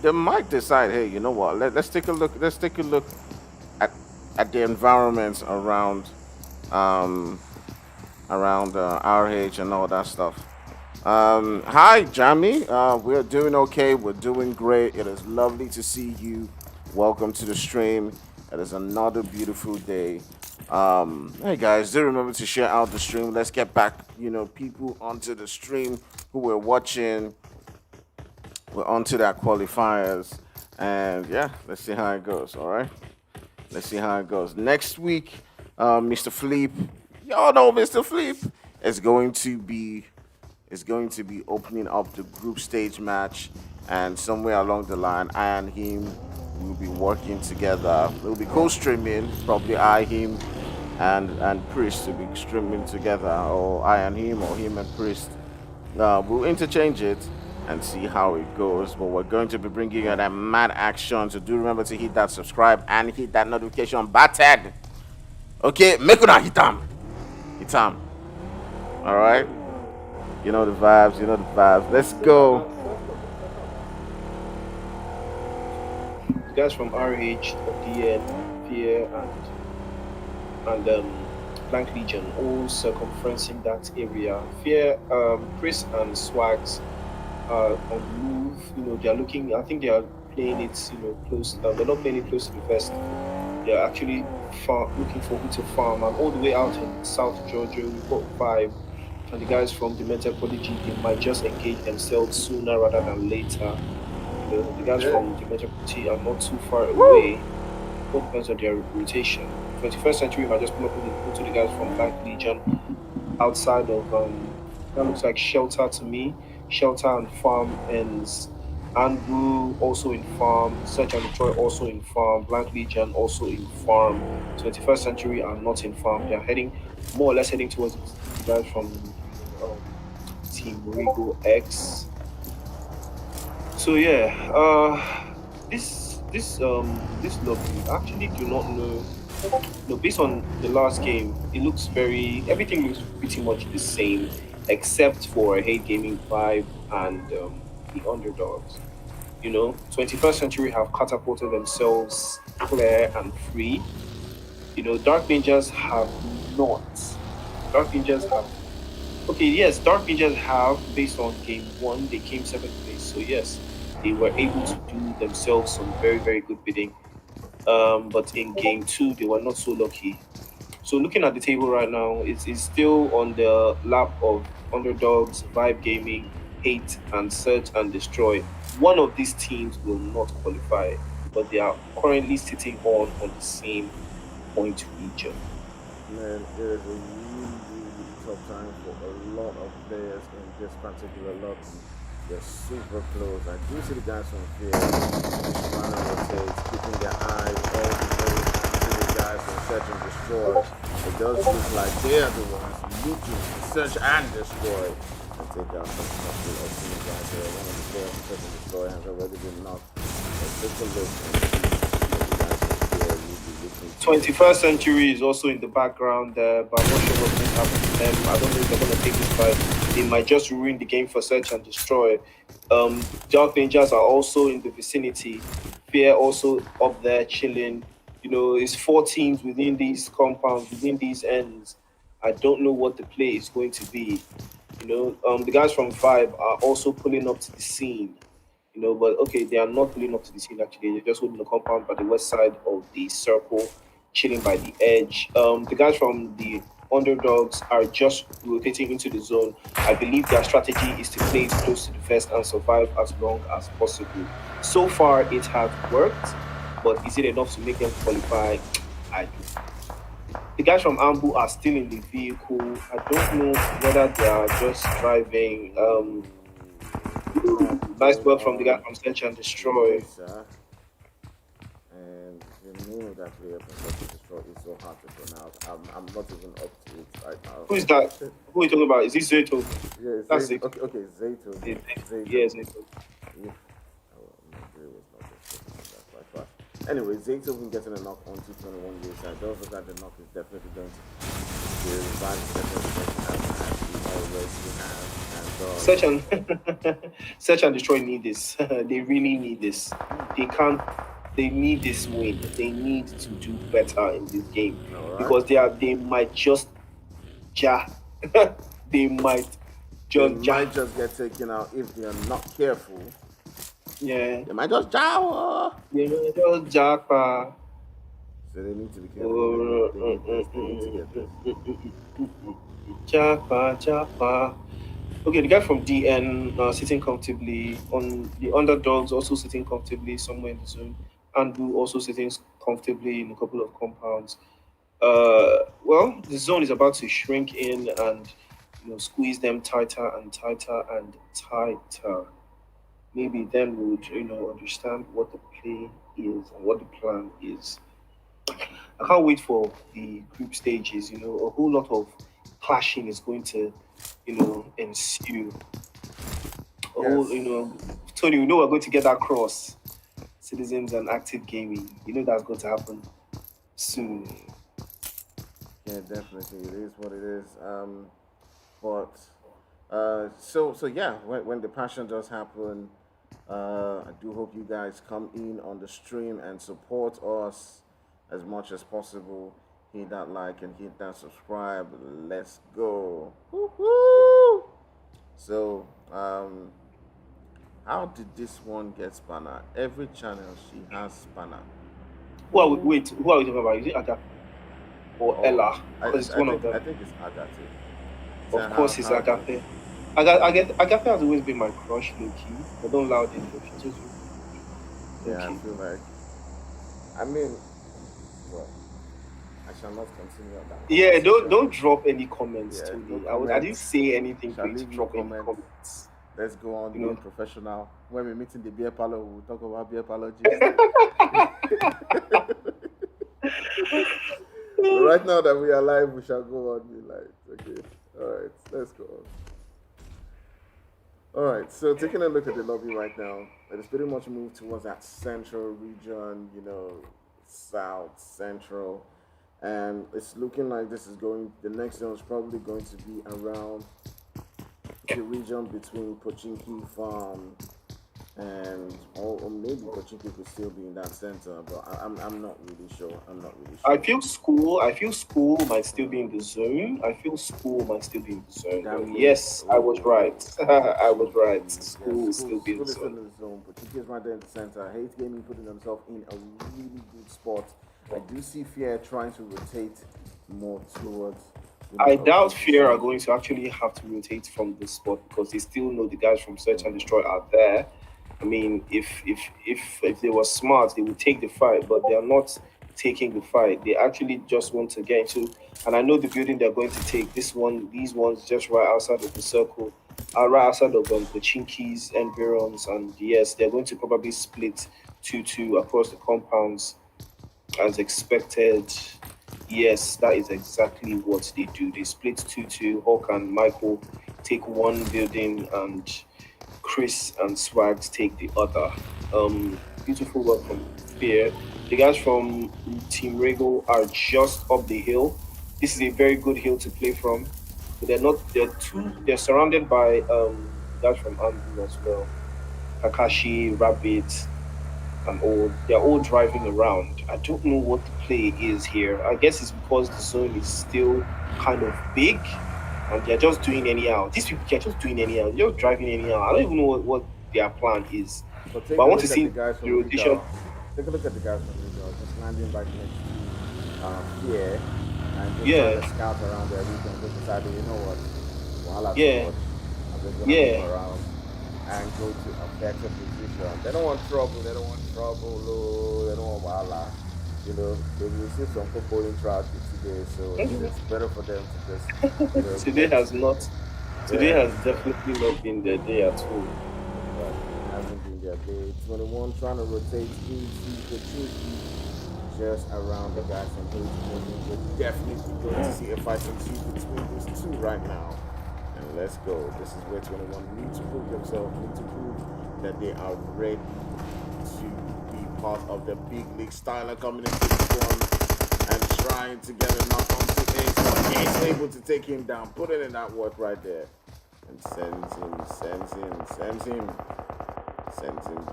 they might decide, hey, you know what? Let's take a look. Let's take a look at the environments around RH and all that stuff. Hi, Jamie. We're doing okay. We're doing great. It is lovely to see you. Welcome to the stream. It is another beautiful day. Hey guys, do remember to share out the stream. Let's get back, people onto the stream who were watching. We're onto that qualifiers, and yeah, let's see how it goes. All right, let's see how it goes next week. Mr. Fleep, y'all know Mr. Fleep is going to be opening up the group stage match, and somewhere along the line, I and him we'll be working together. We'll be co-streaming. Probably I, him, and Priest will be streaming together, or I and him, or him and Priest. We'll interchange it and see how it goes. But we're going to be bringing you that mad action. So do remember to hit that subscribe and hit that notification button. Okay, make una hit them. Hit them. All right. You know the vibes. You know the vibes. Let's go. The guys from RH, DN, Fear, and Blank Legion, all circumferencing that area. Fear, Chris and Swags are on the move. You know, they are looking. I think they are playing it. You know, close. They're not playing it close to the vest. They are actually looking for who to farm. And all the way out in South Georgia, we've got 5. And the guys from Demented Prodigy, they might just engage themselves sooner rather than later. You know, the guys from Demented Prodigy are not too far away. It depends on their rotation. 21st Century might just pull to the guys from Black Legion outside of that looks like Shelter to me. Shelter and Farm ends. Andrew also in Farm. Search and Destroy also in Farm. Blank Legion also in Farm. 21st Century are not in Farm. They are heading more or less heading towards the guys from Team Rigo X. So yeah, this lobby, I actually do not know. No, based on the last game, it looks everything looks pretty much the same, except for a Hate Gaming vibe and the underdogs. You know, 21st Century have catapulted themselves clear and free. You know, Dark Ninjas have not. Dark Ninjas have. Okay, yes, Dark Ninjas have, based on game 1, they came 7th place. So yes, they were able to do themselves some very, very good bidding. But in game 2, they were not so lucky. So looking at the table right now, it's still on the lap of underdogs, Vibe Gaming, Hate, and Search and Destroy. One of these teams will not qualify, but they are currently sitting on the same point region. Man, it is a really tough time for a lot of players in this particular lobby. They're super close. I do see the guys from Fear trying to rotate, keeping their eyes all the way to the guys from Search and Destroy. It does look like they're the ones looking to search and destroy and take out some couple of these guys here. One of the players from Search and Destroy has already been knocked. Let's take a look and see what the guys from Fear will be looking to. 21st Century is also in the background there, but I'm not sure what's going to happen to them. I don't know if they're going to take this fight. They might just ruin the game for Search and Destroy. Dark Ninjas are also in the vicinity. Fear also up there chilling. You know, it's 4 teams within these compounds, within these ends. I don't know what the play is going to be. You know, the guys from Vibe are also pulling up to the scene. You know, but okay, they are not pulling up to the scene actually. They're just holding the compound by the west side of the circle, chilling by the edge. The guys from the underdogs are just rotating into the zone. I believe their strategy is to play it close to the vest and survive as long as possible. So far, it has worked, but is it enough to make them qualify? I do. The guys from Ambu are still in the vehicle. I don't know whether they are just driving. Nice work from the guy from Search and Destroy. And the name of that player from Search and Destroy is so hard to pronounce. I'm not even up to it right now. Who is that? Who are you talking about? Is this Zeto? Yeah, That's it. Okay, Zato. Yeah, Zeto. Yeah. Was not just that quite fast. Anyway, Zato been getting a knock on 221 days. I don't think that the knock is definitely going to be revived. Search and Search and Destroy need this. They really need this. They need this win. They need to do better in this game because they might just they might just get taken out if they are not careful. Yeah, they might just jaw. They might just jackpot. So they need to be careful. They need to get this. Jackpot. Okay, the guy from DN sitting comfortably on the underdogs, also sitting comfortably somewhere in the zone. Andrew also sitting comfortably in a couple of compounds. Well, the zone is about to shrink in and squeeze them tighter and tighter and tighter. maybe then we would, understand what the play is and what the plan is. I can't wait for the group stages. A whole lot of clashing is going to, ensue. A whole, Yes. Tony, we're going to get that cross. Citizens and active gaming. That's going to happen soon. Yeah, definitely. It is what it is. But so yeah, when the passion does happen, I do hope you guys come in on the stream and support us as much as possible. Hit that like and hit that subscribe. Let's go. Woo-hoo! So how did this one get spanner? Every channel she has spanner. Wait, who are we talking about? Is it Aga or Oh, Ella? Because it's one of I them. think it's Agatha. Of course, it's How does Agape. Agape has always been my crush, low key. But don't loud it, low key. Just low yeah, I key. feel like I mean well I shall not continue on that Yeah, don't conversation. don't drop any comments Yeah, to no me. I didn't comments. say anything for Shall you to leave no drop any comments. comments. Let's go on You being know. professional. When we meet in the beer parlor, we'll talk about beer parlor gist. But right now that we are live, we shall go on be live. Okay. Alright, let's go on. Alright, so taking a look at the lobby right now, it is pretty much moved towards that central region, south, central. And it's looking like this is going, the next zone is probably going to be around the region between Pochinki Farm and or maybe Pochinki could still be in that center, but I'm not really sure. I'm not really I sure. feel school. I feel school might still be in the zone. I feel school might still be in the zone. That But means yes, I was right. I was right. Pochinki, School yes, will still be in school the is still zone. in the zone. Pochinki is right there in the center. Hate Gaming putting themselves in a really good spot. I do see Fear trying to rotate more towards I a doubt Fear are position. going to actually have to rotate from this spot because they still know the guys from Search and Destroy are there. I mean, if they were smart, they would take the fight, but they are not taking the fight. They actually just want to get into. And I know the building they're going to take. This one, these ones, just right outside of the circle, right outside of the Chinkies and Barons, and yes, they're going to probably split 2-2 across the compounds as expected. Yes, that is exactly what they do. They split 2-2. Hawk and Michael take one building, and Chris and Swags take the other. Beautiful work from Fear. The guys from Team Rego are just up the hill. This is a very good hill to play from. But they're not. They're surrounded by guys from Andu as well. Kakashi, Rabbit, and all. They're all driving around. I don't know what the play is here. I guess it's because the zone is still kind of big and they're just doing anyhow. These people are just doing anyhow. They're just driving anyhow. I don't even know what their plan is. But But take I a want to look at the see guys the from rotation. Regal. Take a look at the guys from Regal just landing back next to Fear and just trying Yeah, to scout around their region. Just decided, you know what, while too yeah, much, I'm just gonna move yeah. around and go to a better position. They don't want trouble. They don't want trouble. Oh, they don't want wala. They will receive some footballing traffic today, so it's better for them to just, today get. has not. Today Yeah, has definitely not been their day at all. exactly. It hasn't been their day. 21 trying to rotate into the tricky just around the guys from Haiti. We're definitely going to see a fight between these two right now. And let's go. This is where 21 need to prove themselves, need to prove that they are ready to be part of the big league. Styler coming into this one and trying to get a knock onto Ace, but Ace able to take him down, put it in that work right there. And sends him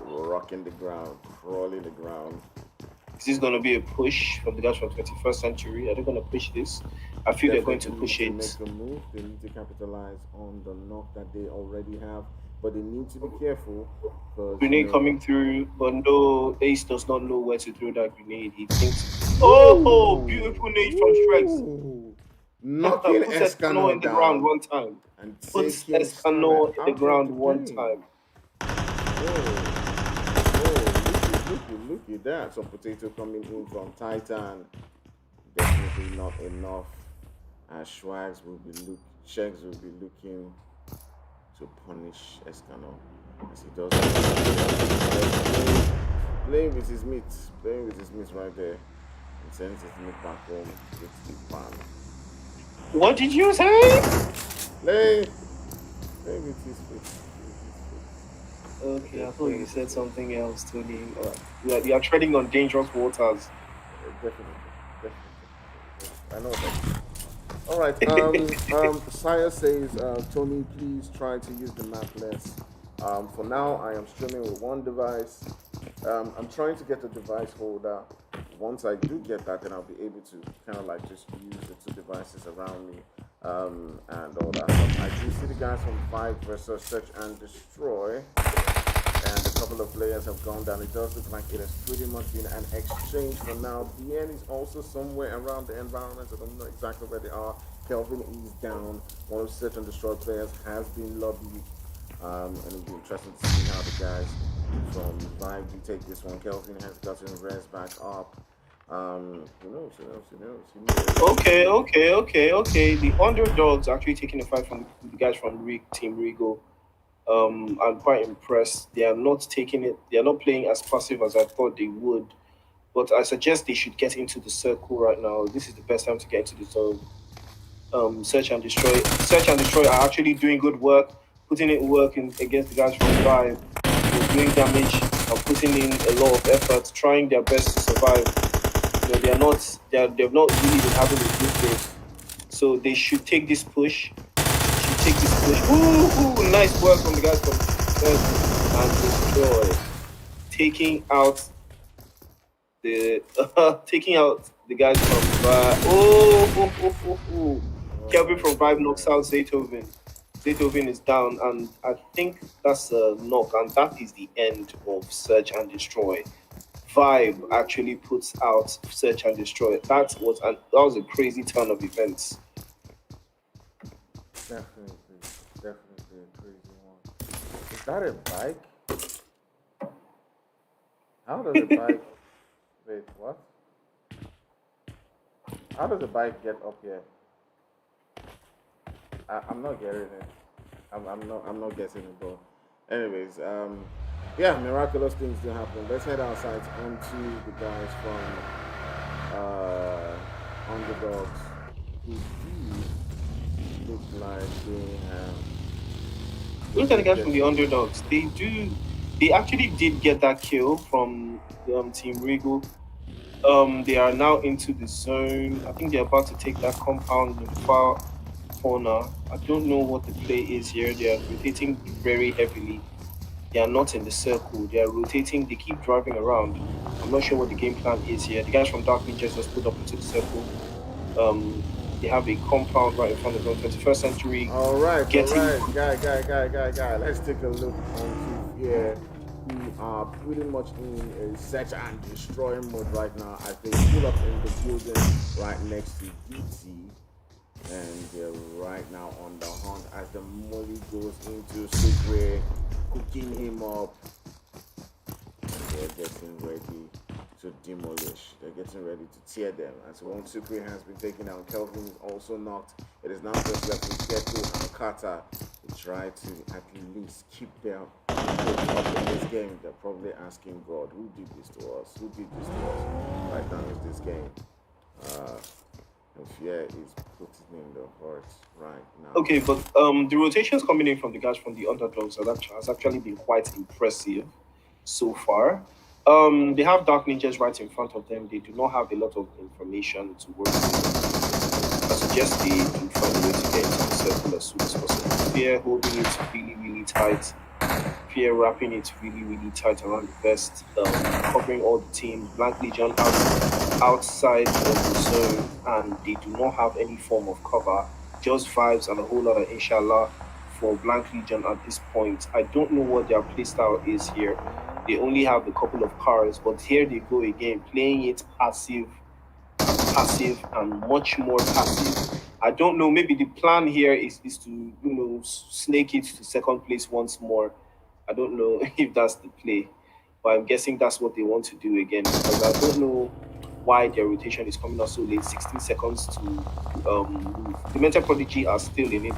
rocking the ground, crawling the ground. This is going to be a push from the guys from 21st Century. Are they going to push this? I feel they're going to Definitely push need to it. make a move. They need to capitalize on the knock that they already have, but they need to be careful because Grenade coming through, but no, Ace does not know where to throw that grenade. He thinks, oh, beautiful nade from Shreks. knocking Puts Escanor Escanor in the ground down one time. and Puts taking Styler Escanor in the out of the ground one game. time. Look at that. Some potato coming in from Titan. Definitely not enough. As Schwags will be Shags will be looking to punish Escano as he does playing with his meat, right there. And sends his meat back home with the pan. What did you say? Play with his feet. Okay, I thought you said something else, Tony. You are treading on dangerous waters. Definitely. I know that. All right. Sire says, Tony, please try to use the map less. For now, I am streaming with one device. I'm trying to get a device holder. Once I do get that, then I'll be able to kind of like just use the two devices around me and all that. I do see the guys from 5 versus Search and Destroy. And a couple of players have gone down. It does look like it has pretty much been an exchange for now. BN is also somewhere around the environment. I don't know exactly where they are. Kelvin is down. One of the Search and Destroy players has been lobbied. And it'll be interesting to see how the guys from Vibe do take this one. Kelvin has gotten res back up. Who knows? Okay. The underdogs actually taking a fight from the guys from Team Regal. I'm quite impressed. They are not taking it. They are not playing as passive as I thought they would. But I suggest they should get into the circle right now. This is the best time to get into the zone. Search and Destroy. Search and Destroy are actually doing good work, putting in work against the guys from Vibe. They're doing damage and putting in a lot of effort, trying their best to survive. You know, they've not really been having a good day. So they should take this push. Ooh, nice work from the guys from Search and Destroy. Taking out the guys from Kelvin from Vibe knocks out Zaytoven. Zaytoven is down, and I think that's a knock, and that is the end of Search and Destroy. Vibe actually puts out Search and Destroy. That was a crazy turn of events. Definitely a crazy one. Is that a bike? How does a bike? Wait, what? How does a bike get up here? I'm not getting it. I'm not getting it, bro. Anyways, yeah, miraculous things do happen. Let's head outside onto the guys from underdogs who do look like they have. Look at the guys from the underdogs. They actually did get that kill from Team Regal. They are now into the zone. I think they're about to take that compound in the far corner. I don't know what the play is here. They are rotating very heavily. They are not in the circle. They are rotating. They keep driving around. I'm not sure what the game plan is here. The guys from Dark Ninjas just put up into the circle. They have a compound right in front of them. 21st century. All right. Guy. Let's take a look onto here. We are pretty much in a search and destroy mode right now as they pull up in the building right next to DT. And they're right now on the hunt as the molly goes into Secret, cooking him up. They're getting ready to demolish. They're getting ready to tear them. As one Secret has been taken out, Kelvin is also knocked. It is now just left with Ghetto and Carter to try to at least keep their hope up in this game. They're probably asking God, who did this to us? Who did this to us? Right now in this game. And fear is putting in the heart right now. Okay, but the rotations coming in from the guys from the underdogs has actually been quite impressive so far. They have Dark Ninjas right in front of them. They do not have a lot of information to work with. I suggest they do find a way to get into the circle as soon as possible. Fear holding it really, really tight. Fear wrapping it really, really tight around the vest, covering all the team. Blank Legion outside of the zone, and they do not have any form of cover. Just vibes and a whole lot of inshallah for Blank Legion at this point. I don't know what their playstyle is here. They only have a couple of cars, but here they go again, playing it passive, and much more passive. I don't know, maybe the plan here is to snake it to second place once more. I don't know if that's the play, but I'm guessing that's what they want to do again, because I don't know why their rotation is coming out so late. 16 seconds to move. The Mental Prodigy are still in it,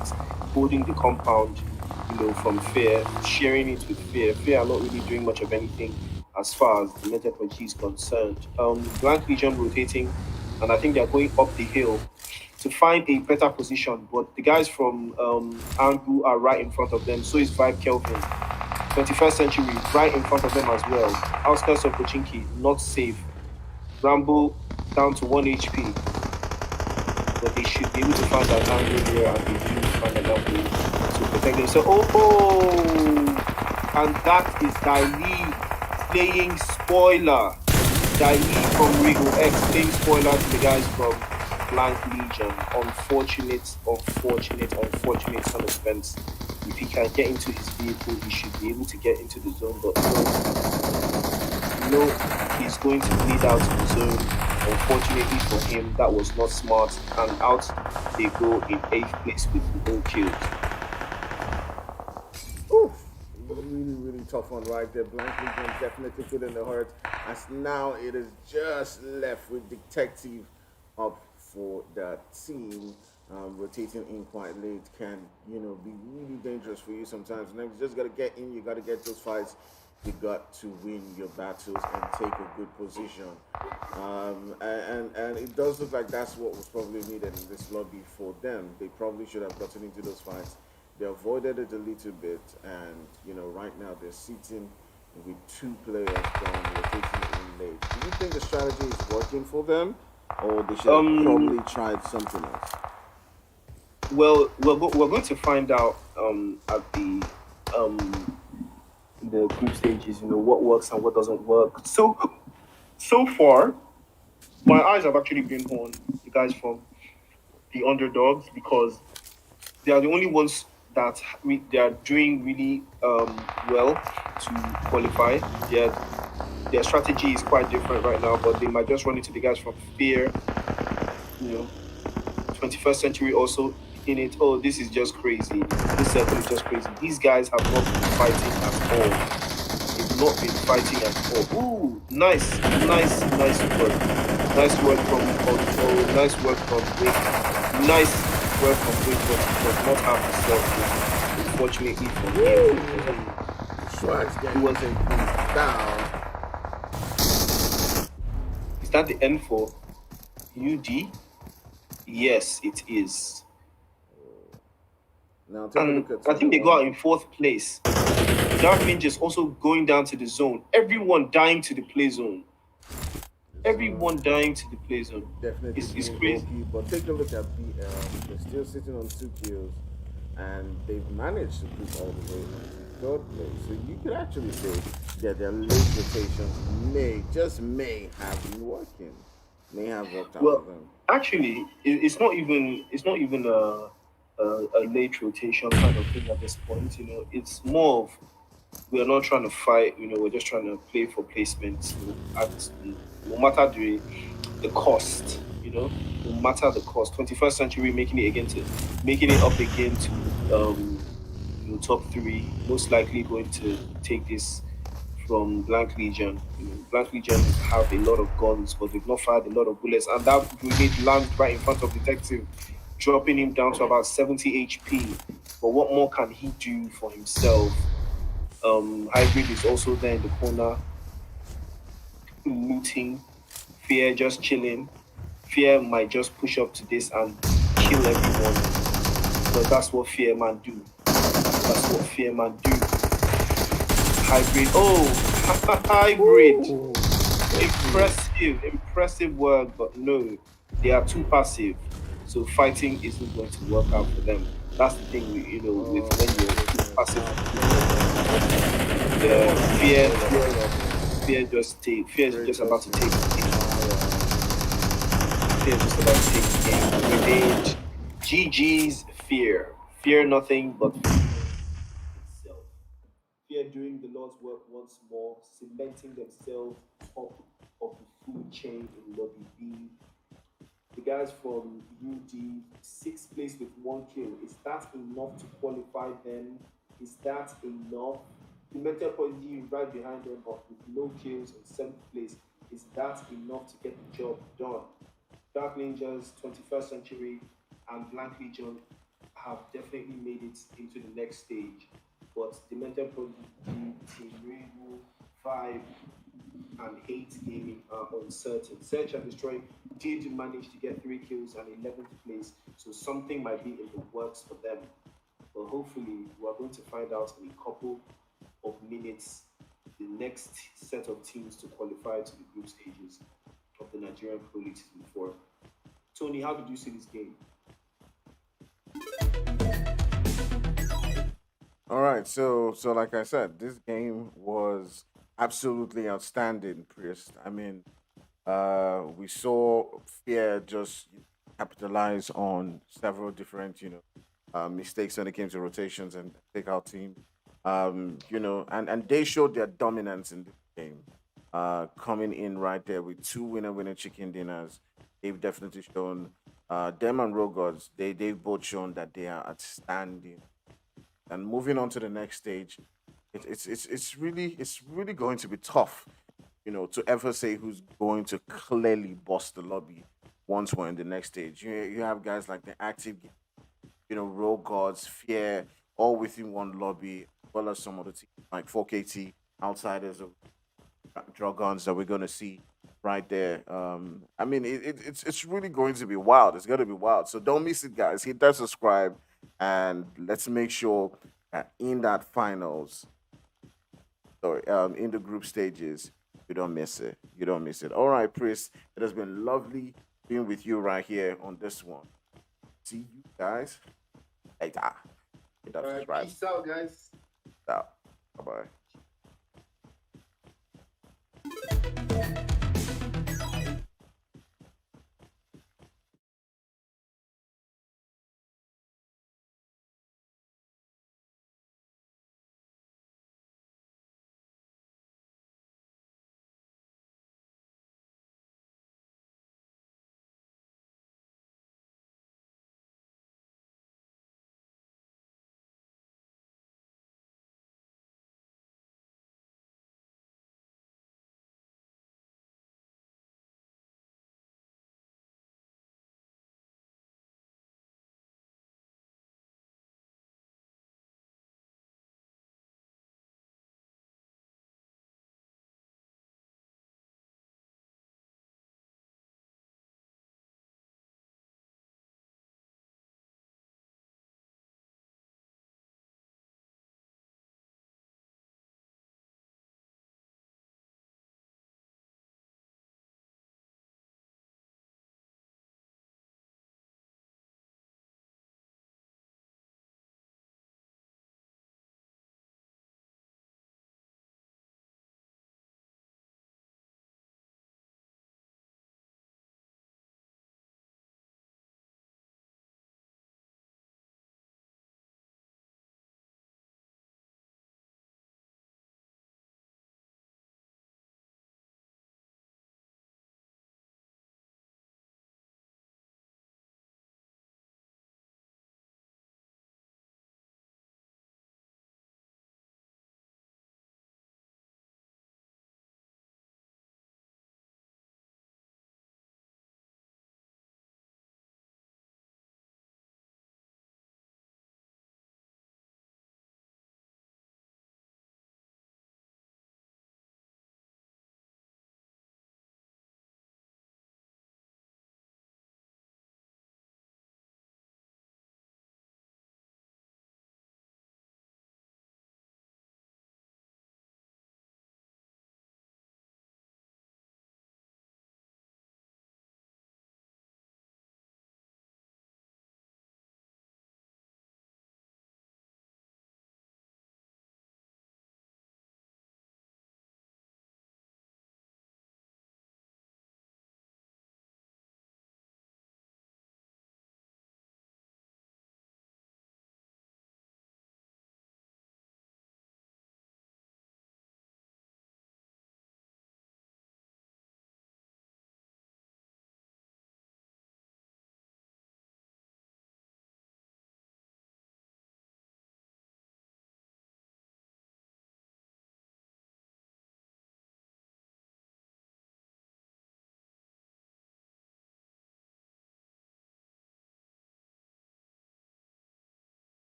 holding the compound. from Fear, sharing it with Fear. Fear are not really doing much of anything as far as the meta point is concerned. Blank Legion rotating, and I think they're going up the hill to find a better position. But the guys from Angu are right in front of them. So is Vibe Kelvin. 21st Century right in front of them as well. Outskirts of Pochinki, not safe. Rambo down to 1 HP. But they should be able to find that angle here, and they do find an angle to protect them. So, and that is Daili playing spoiler. Daili from Rigo X playing spoiler to the guys from Blank Legion. Unfortunate son of events. If he can get into his vehicle, he should be able to get into the zone, but no, he's going to bleed out of the zone. Unfortunately for him, that was not smart, and out they go in 8th place with no kills. Oof. Really tough one right there. Blank Legion definitely feeling the hurt, as now it is just left with Detective up for that team. Rotating in quite late can, be really dangerous for you sometimes. And you just got to get in, you got to get those fights, you got to win your battles and take a good position. And it does look like that's what was probably needed in this lobby for them. They probably should have gotten into those fights. They avoided it a little bit, and right now they're sitting with 2 players down, rotating in late. Do you think the strategy is working for them, or they should have probably tried something else? Well, we're going to find out at the group stages, what works and what doesn't work. So far, my eyes have actually been on the guys from the underdogs, because they are the only ones that they are doing really well to qualify. Their strategy is quite different right now, but they might just run into the guys from Fear. 21st Century also in it. Oh, this is just crazy. This circle is just crazy. These guys have not been fighting at all. They've not been fighting at all. Ooh, nice work. Nice work from nice work from Wake. Nice work from Wake, but he does not have the self. Unfortunately for him. Schwartz getting down. Is that the end for UD? Yes, it is. Now take a look at I think they go out in 4th place. Dark Ninjas also going down to the zone. Everyone dying to the play zone. Everyone dying to the play zone. Definitely it's crazy. OP, but take a look at BL. They're still sitting on 2 kills, and they've managed to push all the way to 3rd place. So you could actually say that their late rotations may have been working. May have worked out for them. Actually, it's not even a late rotation kind of thing at this point. It's more of, we are not trying to fight. We're just trying to play for placement. No matter the cost. No matter the cost. 21st Century making it up again to top 3. Most likely going to take this from Blank Legion. Blank Legion have a lot of guns, but they've not fired a lot of bullets, and that grenade lands right in front of Detective, dropping him down to about 70 HP. But what more can he do for himself? Hybrid is also there in the corner, looting. Fear just chilling. Fear might just push up to this and kill everyone, because that's what Fear man do. Hybrid. Oh, Hybrid. Impressive work, but no, they are too passive. So fighting isn't going to work out for them. That's the thing, with when you're too passive. Fear is just about to take the game. Revenge. GG's Fear. Fear nothing but itself. Fear doing the Lord's work once more, cementing themselves top of the food chain in Lobby B. The guys from UD, 6th place with 1 kill. Is that enough to qualify them? Is that enough? The Metal Prodigy right behind them, but with no kills in 7th place. Is that enough to get the job done? Dark Ninjas, 21st Century, and Blank Legion have definitely made it into the next stage. But Demented Prodigy, Team Rainbow, Vibe, and Hate Gaming are uncertain. Search and Destroy did manage to get 3 kills and 11th place, so something might be in the works for them. But hopefully, we are going to find out in a couple of minutes the next set of teams to qualify to the group stages of the Nigerian Pro League Season 4. Tony, how did you see this game? All right, so like I said, this game was absolutely outstanding, Priest. I mean, we saw Fear just capitalize on several different, mistakes when it came to rotations and take out team. And they showed their dominance in this game. Coming in right there with two winner chicken dinners, they've definitely shown. Them and Rogods, they've both shown that they are outstanding. And moving on to the next stage, it's really going to be tough, to ever say who's going to clearly boss the lobby once we're in the next stage. You have guys like the active, Rogue Gods, Fear, all within one lobby, as well as some of the teams like 4KT, outsiders of Dragons that we're going to see right there. I mean, it's really going to be wild. It's going to be wild. So don't miss it, guys. Hit that subscribe, and let's make sure that in that finals, sorry, in the group stages, you don't miss it. You don't miss it. All right, Chris. It has been lovely being with you right here on this one. See you guys later. Hit that subscribe. Peace out, guys. Out. Bye bye.